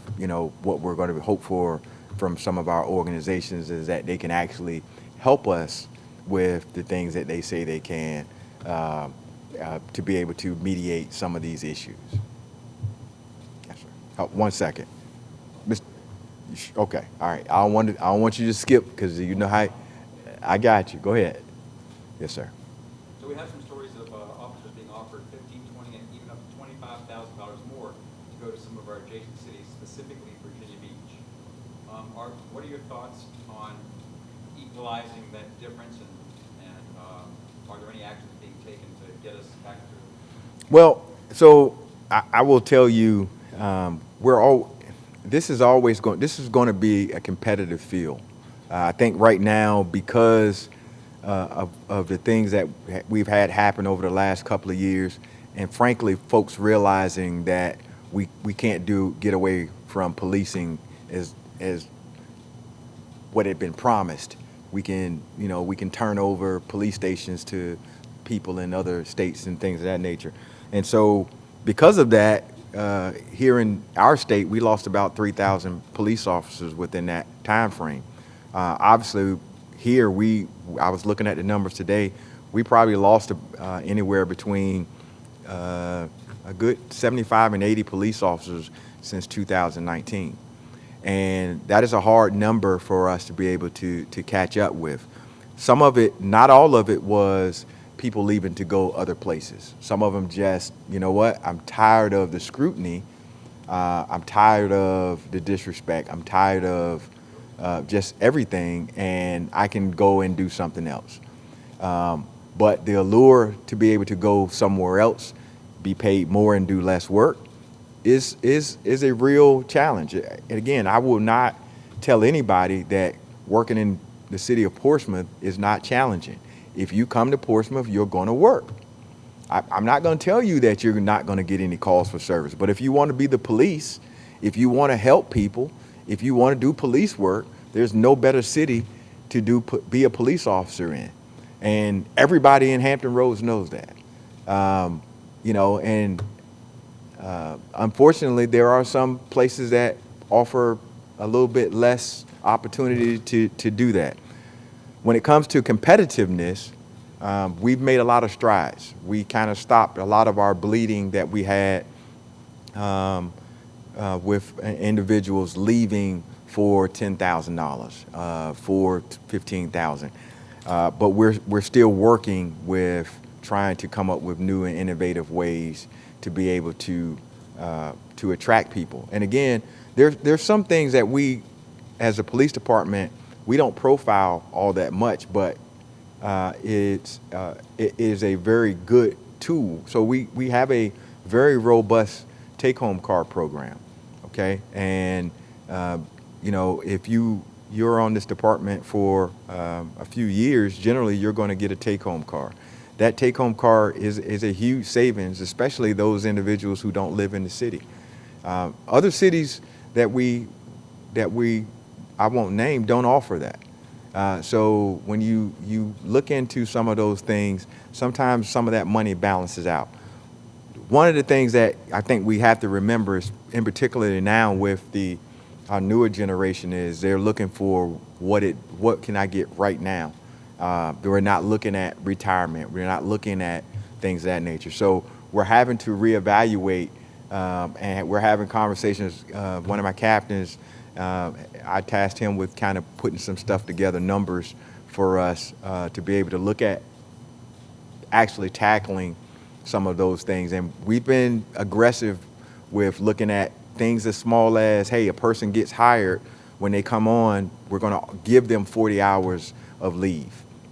what we're going to hope for from some of our organizations is that they can actually help us with the things that they say they can to be able to mediate some of these issues. Yes, sir. 1 second. Okay, all right. I don't want you to skip, because you know how. I got you. Go ahead. Yes, sir.
So we have some stories of officers being offered $15,000, $20,000, and even up to $25,000 more to go to some of our adjacent cities, specifically Virginia Beach. What are your thoughts on equalizing that difference, and are there any actions being taken to get us back to?
Well, so I will tell you, this is going to be a competitive field. I think right now, because of the things that we've had happen over the last couple of years, and frankly, folks realizing that we can't get away from policing as what had been promised we can, you know, we can turn over police stations to people in other states and things of that nature. And so because of that, here in our state, we lost about 3,000 police officers within that time frame. Obviously, here I was looking at the numbers today, we probably lost anywhere between a good 75 and 80 police officers since 2019. And that is a hard number for us to be able to catch up with. Some of it, not all of it, was people leaving to go other places. Some of them just, you know what, I'm tired of the scrutiny. I'm tired of the disrespect. I'm tired of just everything, and I can go and do something else. But the allure to be able to go somewhere else, be paid more and do less work is a real challenge. And again, I will not tell anybody that working in the city of Portsmouth is not challenging. If you come to Portsmouth, you're going to work. I'm not going to tell you that you're not going to get any calls for service, but if you want to be the police, if you want to help people, if you want to do police work, there's no better city to be a police officer in. And everybody in Hampton Roads knows that. You know, and unfortunately, there are some places that offer a little bit less opportunity to do that. When it comes to competitiveness, we've made a lot of strides. We kind of stopped a lot of our bleeding that we had with individuals leaving for $10,000, for $15,000. But we're still working with trying to come up with new and innovative ways to be able to attract people. And again, there's some things that we, as a police department, we don't profile all that much, but it is a very good tool. So we have a very robust take-home car program, okay? And you know, if you're on this department for a few years, generally you're going to get a take-home car. That take-home car is a huge savings, especially those individuals who don't live in the city. Other cities that I won't name don't offer that. So when you look into some of those things, sometimes some of that money balances out. One of the things that I think we have to remember is, in particular now with our newer generation, is they're looking for what can I get right now. We're not looking at retirement. We're not looking at things of that nature. So we're having to reevaluate, and we're having conversations. One of my captains, I tasked him with kind of putting some stuff together, numbers for us to be able to look at actually tackling some of those things. And we've been aggressive with looking at things as small as, hey, a person gets hired, when they come on, we're going to give them 40 hours of leave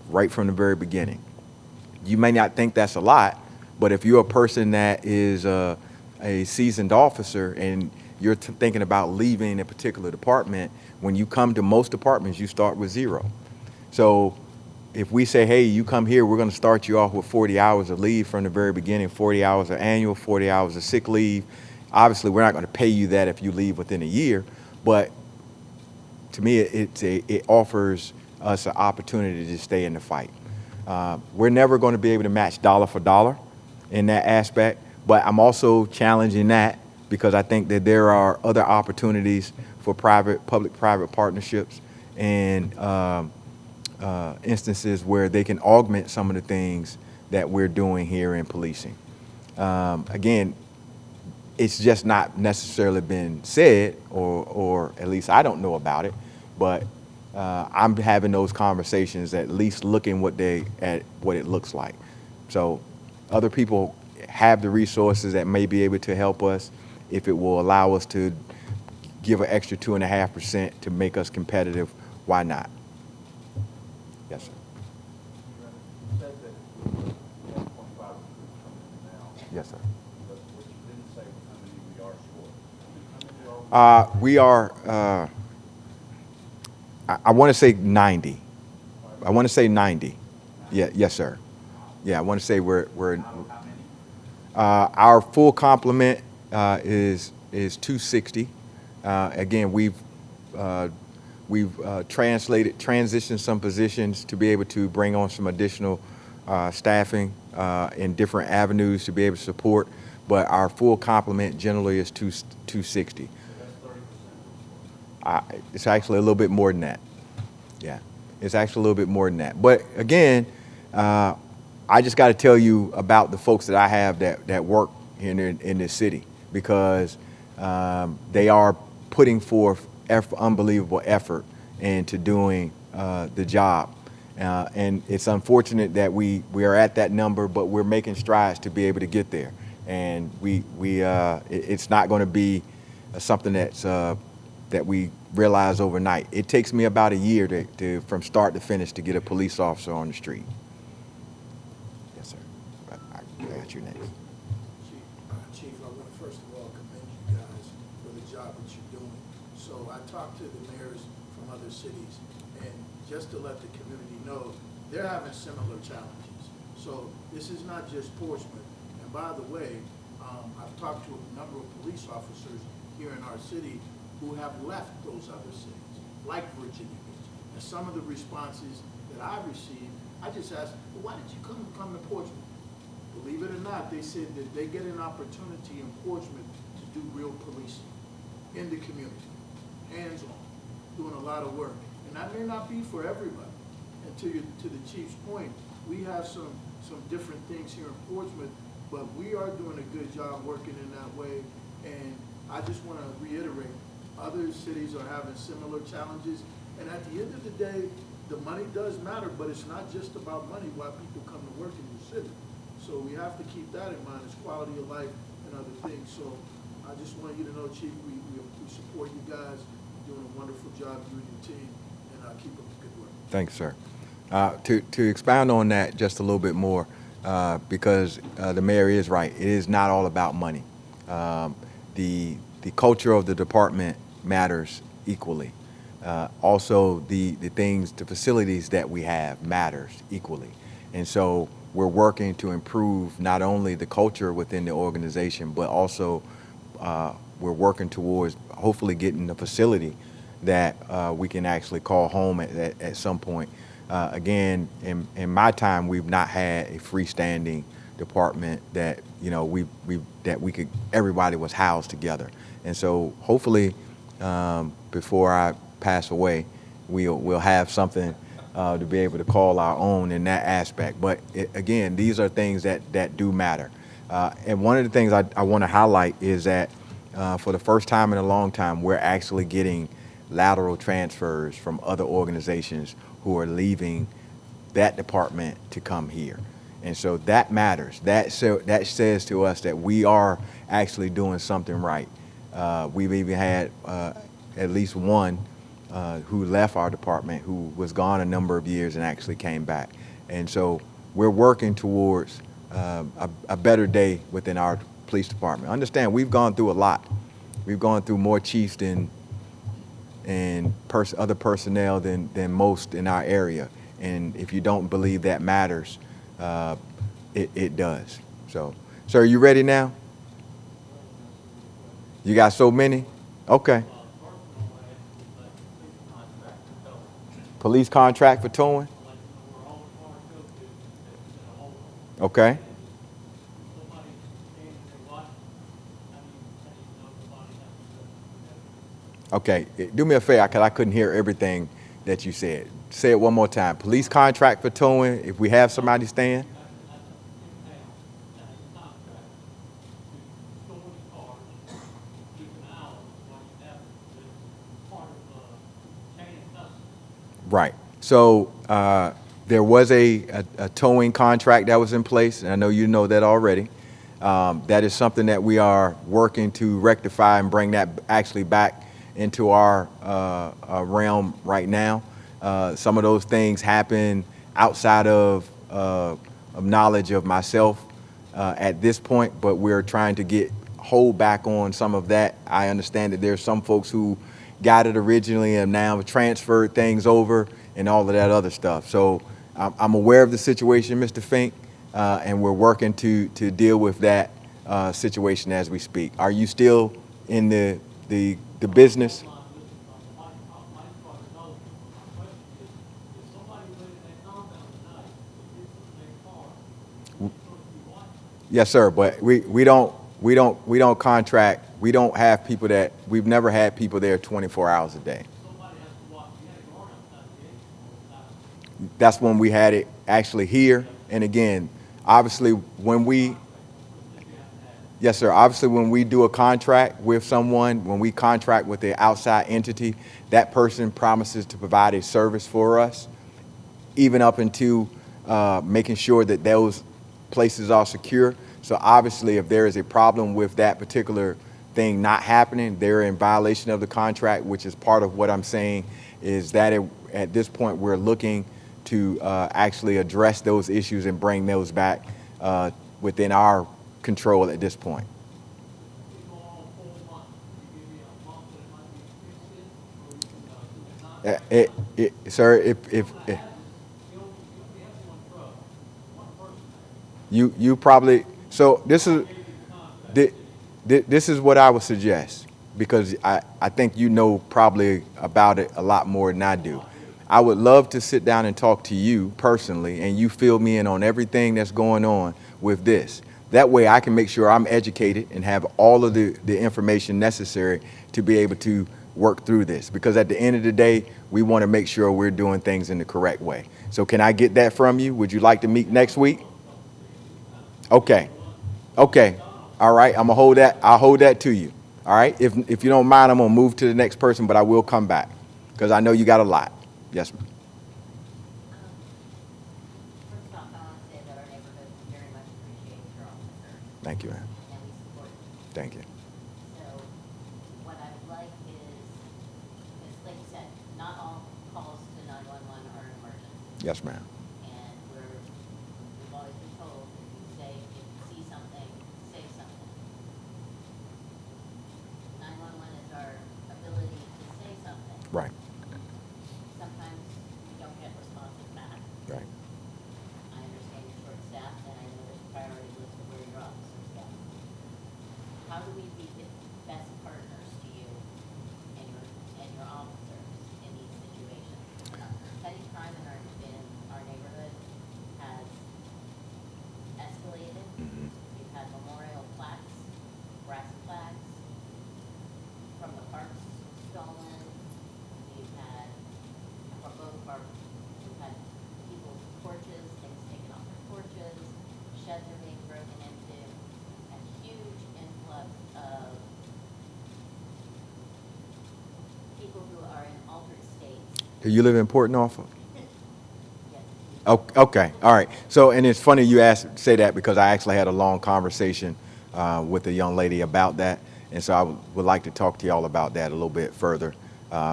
right from the very beginning. You may not think that's a lot, but if you're a person that is a seasoned officer and you're thinking about leaving a particular department, when you come to most departments, you start with 0. So if we say, hey, you come here, we're going to start you off with 40 hours of leave from the very beginning, 40 hours of annual, 40 hours of sick leave. Obviously, we're not going to pay you that if you leave within a year, but to me, it offers us an opportunity to stay in the fight. We're never going to be able to match dollar for dollar in that aspect, but I'm also challenging that because I think that there are other opportunities for public-private partnerships and instances where they can augment some of the things that we're doing here in policing. Again, it's just not necessarily been said, or at least I don't know about it, but I'm having those conversations, at least looking at what it looks like. So other people have the resources that may be able to help us. If it will allow us to give an extra 2.5% to make us competitive, why not? Yes, sir.
You said that we have 25 recruits coming in now,
Yes, sir.
but what you didn't say was how many we are short. How many are we?
We are, I want to say 90. I want to say 90. Yeah, yes, sir. Yeah, I want to say we're
How many?
our full complement is 260. Again, We've transitioned some positions to be able to bring on some additional staffing in different avenues to be able to support, but our full complement generally is 260. It's actually a little bit more than that. Yeah, it's actually a little bit more than that. But again, I just got to tell you about the folks that I have that work in this city, because they are putting forth unbelievable effort into doing the job. And it's unfortunate that we are at that number, but we're making strides to be able to get there. And it's not going to be something that we realize overnight. It takes me about a year to from start to finish to get a police officer on the street. Yes, sir. I got you next.
Chief, I want to first of all commend you guys for the job that you're doing. So I talked to the mayors from other cities, and just to let the community know, they're having similar challenges. So this is not just Portsmouth. And by the way, I've talked to a number of police officers here in our city who have left those other cities, like Virginia Beach. And some of the responses that I received, I just asked, well, why did you come to Portsmouth? Believe it or not, they said that they get an opportunity in Portsmouth to do real policing in the community, hands-on, doing a lot of work. And that may not be for everybody. And to the chief's point, we have some different things here in Portsmouth, but we are doing a good job working in that way. And I just want to reiterate, other cities are having similar challenges. And at the end of the day, the money does matter, but it's not just about money why people come to work in the city. So we have to keep that in mind, it's quality of life and other things. So I just want you to know, Chief, we support you guys, you're doing a wonderful job, you and your team, and keep up the good work.
Thanks, sir. To expound on that just a little bit more, because the mayor is right, it is not all about money. The culture of the department matters equally. Also, the facilities that we have matters equally. And so we're working to improve not only the culture within the organization, but also we're working towards hopefully getting a facility that we can actually call home at some point. Again, in my time, we've not had a freestanding department that everybody was housed together. And so hopefully before I pass away, we'll have something to be able to call our own in that aspect. But again, these are things that do matter. And one of the things I want to highlight is that for the first time in a long time, we're actually getting lateral transfers from other organizations who are leaving that department to come here. And so that matters. That says to us that we are actually doing something right. We've even had at least one who left our department who was gone a number of years and actually came back. And so we're working towards a better day within our police department. Understand, we've gone through a lot. We've gone through more chiefs and other personnel than most in our area. And if you don't believe that matters, it does. So, sir, are you ready now? You got so many? Okay. Police contract for towing? Okay. Okay, do me a favor, because I couldn't hear everything that you said. Say it one more time. Police contract for towing, if we have somebody staying? Right. So there was a towing contract that was in place, and I know you know that already. That is something that we are working to rectify and bring that actually back into our realm right now. Some of those things happen outside of knowledge of myself at this point, but we're trying to hold back on some of that. I understand that there's some folks who got it originally and now transferred things over and all of that other stuff. So I'm aware of the situation, Mr. Fink, and we're working to deal with that situation as we speak. Are you still in the business? Yes, sir, but we don't contract, we don't have people that, we've never had people there 24 hours a day.
Somebody has to walk, you had a guard outside the gate all the time.
That's when we had it actually here. And again, obviously, when we, yes, sir, obviously, when we do a contract with someone, when we contract with the outside entity, that person promises to provide a service for us, even up into making sure that those places are secure. So obviously, if there is a problem with that particular thing not happening, they're in violation of the contract, which is part of what I'm saying is that at this point, we're looking to actually address those issues and bring those back within our control at this point.
You go on 4 months, you give me a month that it might be fixed in, or you can do a contract.
Sir, if
You only have one truck, one person there.
you probably, so this is,
Gave you the contract.
this is what I would suggest, because I think you know probably about it a lot more than I do. I would love to sit down and talk to you personally, and you fill me in on everything that's going on with this. That way I can make sure I'm educated and have all of the information necessary to be able to work through this. Because at the end of the day, we want to make sure we're doing things in the correct way. So can I get that from you? Would you like to meet next week? Okay. Okay. All right. I'm gonna hold that. I'll hold that to you. All right. If you don't mind, I'm gonna move to the next person, but I will come back because I know you got a lot. Yes, ma'am.
First off, I want to say that our neighborhood very much appreciates your officer,
Thank you, ma'am.
and we support you.
Thank you.
So what I would like is, like you said, not all calls to 911 are an emergency.
Yes, ma'am.
And we've always been told, if you see something, say something. 911 is our ability to say something.
Right.
Sometimes we don't get responses back.
Right.
I understand you're short-staffed, and I know there's a priority list of where your officers go. How do we be the best partners to you and your officers in these situations? Petty crime in our neighborhood has escalated.
Mhm.
We've had memorial plaques, brass plaques from the parks stolen. We've had, from both parks, we've had people's porches, things taken off their porches, sheds are being broken into, a huge influx of people who are in altered states.
Do you live in Port Norfolk?
Yes.
Okay, all right. So, and it's funny you say that because I actually had a long conversation with a young lady about that, and so I would like to talk to y'all about that a little bit further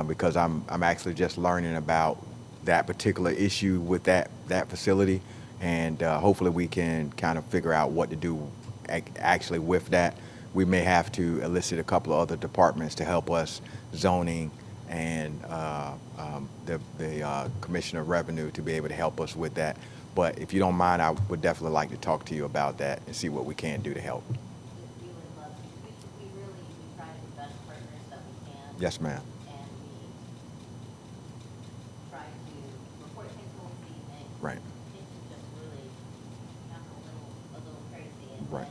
because I'm actually just learning about that particular issue with that facility, and hopefully we can kind of figure out what to do actually with that. We may have to elicit a couple of other departments to help us, zoning and the Commissioner of Revenue, to be able to help us with that. But if you don't mind, I would definitely like to talk to you about that and see what we can do to help.
We would love to. We try to be the best partners that we can.
Yes, ma'am.
And we try to report things when we see things.
Right.
Things are just really kind of a little crazy. And
Right.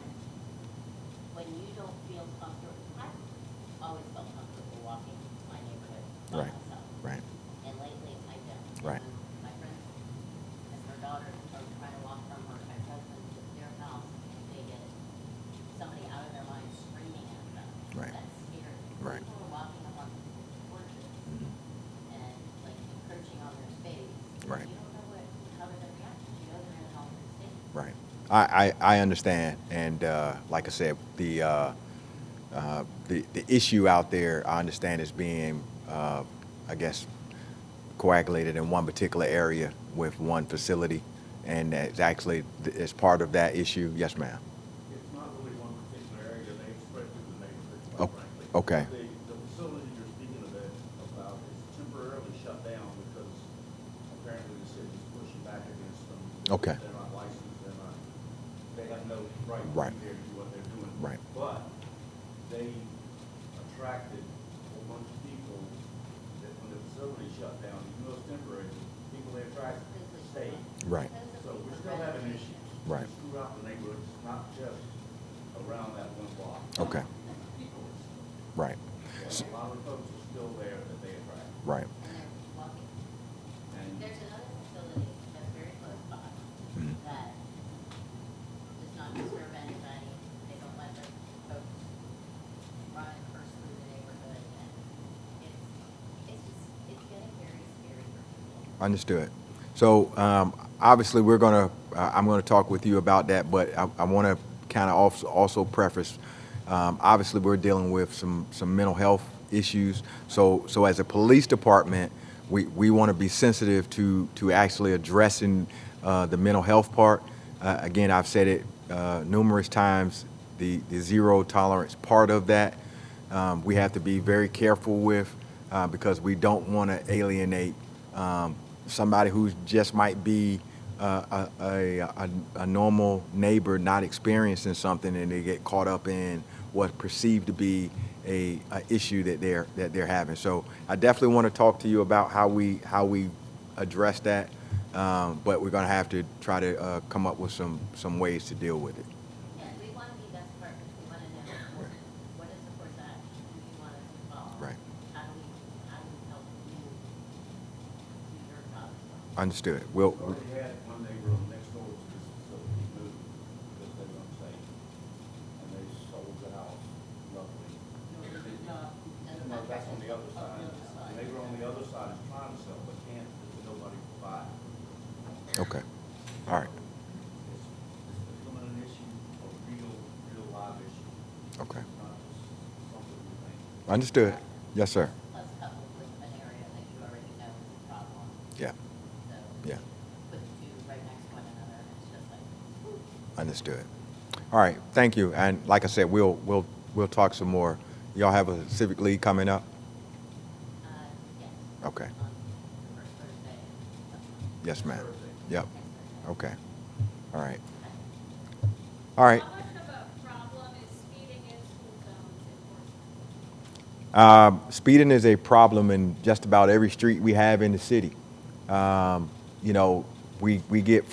when you don't feel comfortable, I've always felt comfortable walking my neighborhood by
Right.
myself.
Right.
And lately, I don't.
Right.
And my friends and her daughter are trying to walk from her ex-husband to their house, and they get somebody out of their mind screaming at them.
Right.
That's scary.
Right.
People are walking up on people's porches and like encroaching on their space.
Right.
You don't know how they're gonna react. You know they're in an altered state.
Right. I understand, and like I said, the issue out there, I understand, is being, I guess, coagulated in one particular area with one facility, and it's actually as part of that issue. Yes, ma'am.
It's not really one particular area, they spread through the neighborhood,
Oh,
quite frankly.
okay.
The facility you're speaking about is temporarily shut down because apparently the city's pushing back against them.
Okay.
They're not licensed, they have no right to
Right.
be there to do what they're doing.
Right.
But they attracted a whole bunch of people that when the facility shut down, even though it's temporary, people they attracted stayed.
Right.
So we're still having issues.
Right.
Throughout the neighborhood, it's not just
Okay. Right.
So a lot of folks are still there that they attract.
Right.
And they're walking.
And
There's another facility that's very close by
Mhm.
that does not disturb anybody. They don't let their folks run and curse through the neighborhood. And it's getting very scary for people.
Understood. So obviously, I'm gonna talk with you about that, but I want to kind of also preface. Obviously, we're dealing with some mental health issues. So as a police department, we want to be sensitive to actually addressing the mental health part. Again, I've said it numerous times. The zero tolerance part of that, we have to be very careful with because we don't want to alienate somebody who just might be a normal neighbor not experiencing something, and they get caught up in what's perceived to be a issue that they're having. So I definitely want to talk to you about how we address that, but we're going to have to try to come up with some ways to deal with it.
Yeah, we want to be best partners. We want to know what is the course of action? Who do you want us to involve?
Right.
How do we help you do your job as well?
Understood.
we already had one neighbor next door to this facility moved because they were unsafe. And they sold the house, luckily. No, that's on the other side. The neighbor on the other side is trying to sell, but can't because nobody will buy it.
Okay. All right.
It's becoming an issue, a real live issue.
Okay.
It's not just something we think.
Understood. Yes, sir.
Plus coupled with an area that you already know is a problem.
Yeah.
So
Yeah.
put the two right next to one another, and it's just like, whew.
Understood. All right. Thank you. And like I said, we'll talk some more. Y'all have a civic league coming up?
Yes.
Okay.
On the first Thursday of the month.
Yes, ma'am. Yep.
Next Thursday.
Okay. All right. All right.
How much of a problem is speeding in school zones in Portsmouth?
Speeding is a problem in just about every street we have in the city. You know, we get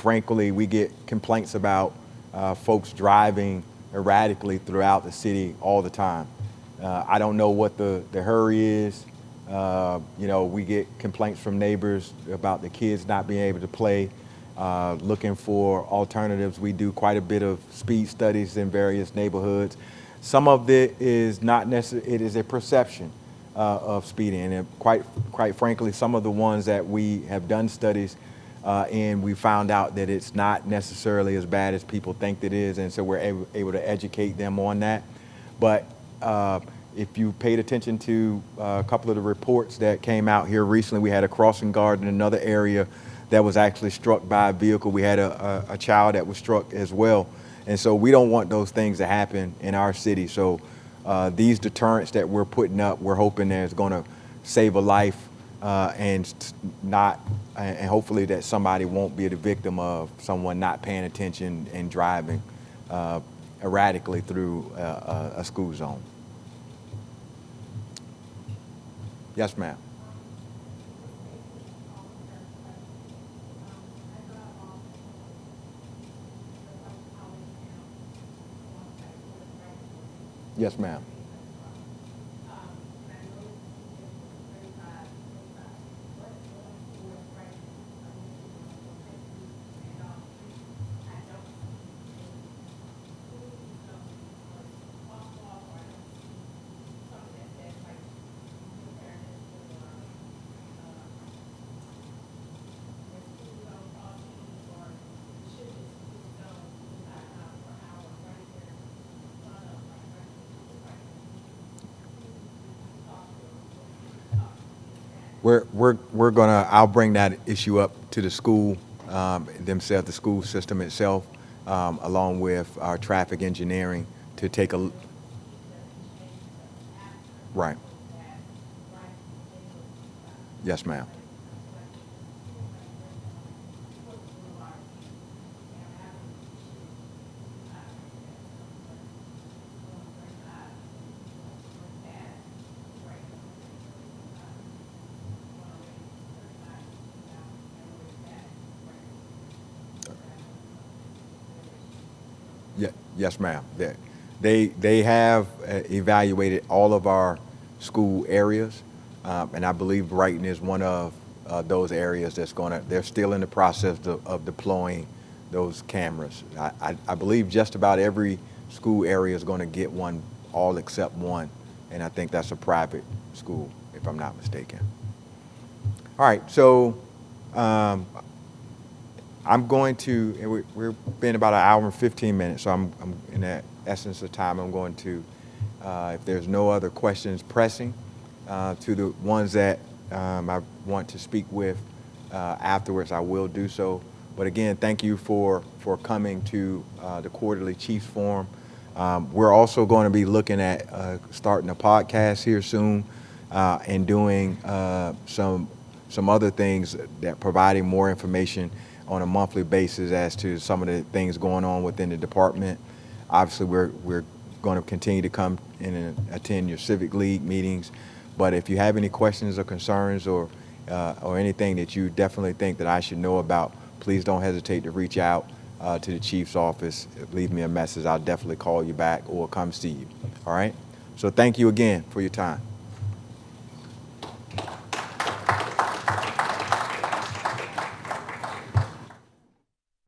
complaints about folks driving erratically throughout the city all the time. I don't know what the hurry is. You know, we get complaints from neighbors about the kids not being able to play, looking for alternatives. We do quite a bit of speed studies in various neighborhoods. Some of it is not necessarily, it is a perception of speeding. And quite frankly, some of the ones that we have done studies and we found out that it's not necessarily as bad as people think it is. And so we're able to educate them on that. But if you paid attention to a couple of the reports that came out here recently, we had a crossing guard in another area that was actually struck by a vehicle. We had a child that was struck as well. And so we don't want those things to happen in our city. So these deterrents that we're putting up, we're hoping that it's going to save a life and hopefully that somebody won't be the victim of someone not paying attention and driving erratically through a school zone. Yes, ma'am. Yes, ma'am. I'll bring that issue up to the school themselves, the school system itself, along with our traffic engineering to take a, right. Yes, ma'am. Yeah, yes, ma'am. They have evaluated all of our school areas, and I believe Brighton is one of those areas they're still in the process of deploying those cameras. I believe just about every school area is going to get one, all except one, and I think that's a private school, if I'm not mistaken. All right, so I'm going to, and we've been about an hour and 15 minutes, so I'm in the essence of time, I'm going to, if there's no other questions pressing, to the ones that I want to speak with afterwards, I will do so. But again, thank you for coming to the Quarterly Chiefs Forum. We're also going to be looking at starting a podcast here soon and doing some other things that providing more information on a monthly basis as to some of the things going on within the department. Obviously, we're going to continue to come in and attend your Civic League meetings. But if you have any questions or concerns or anything that you definitely think that I should know about, please don't hesitate to reach out to the chief's office. Leave me a message. I'll definitely call you back or come see you. All right? So thank you again for your time.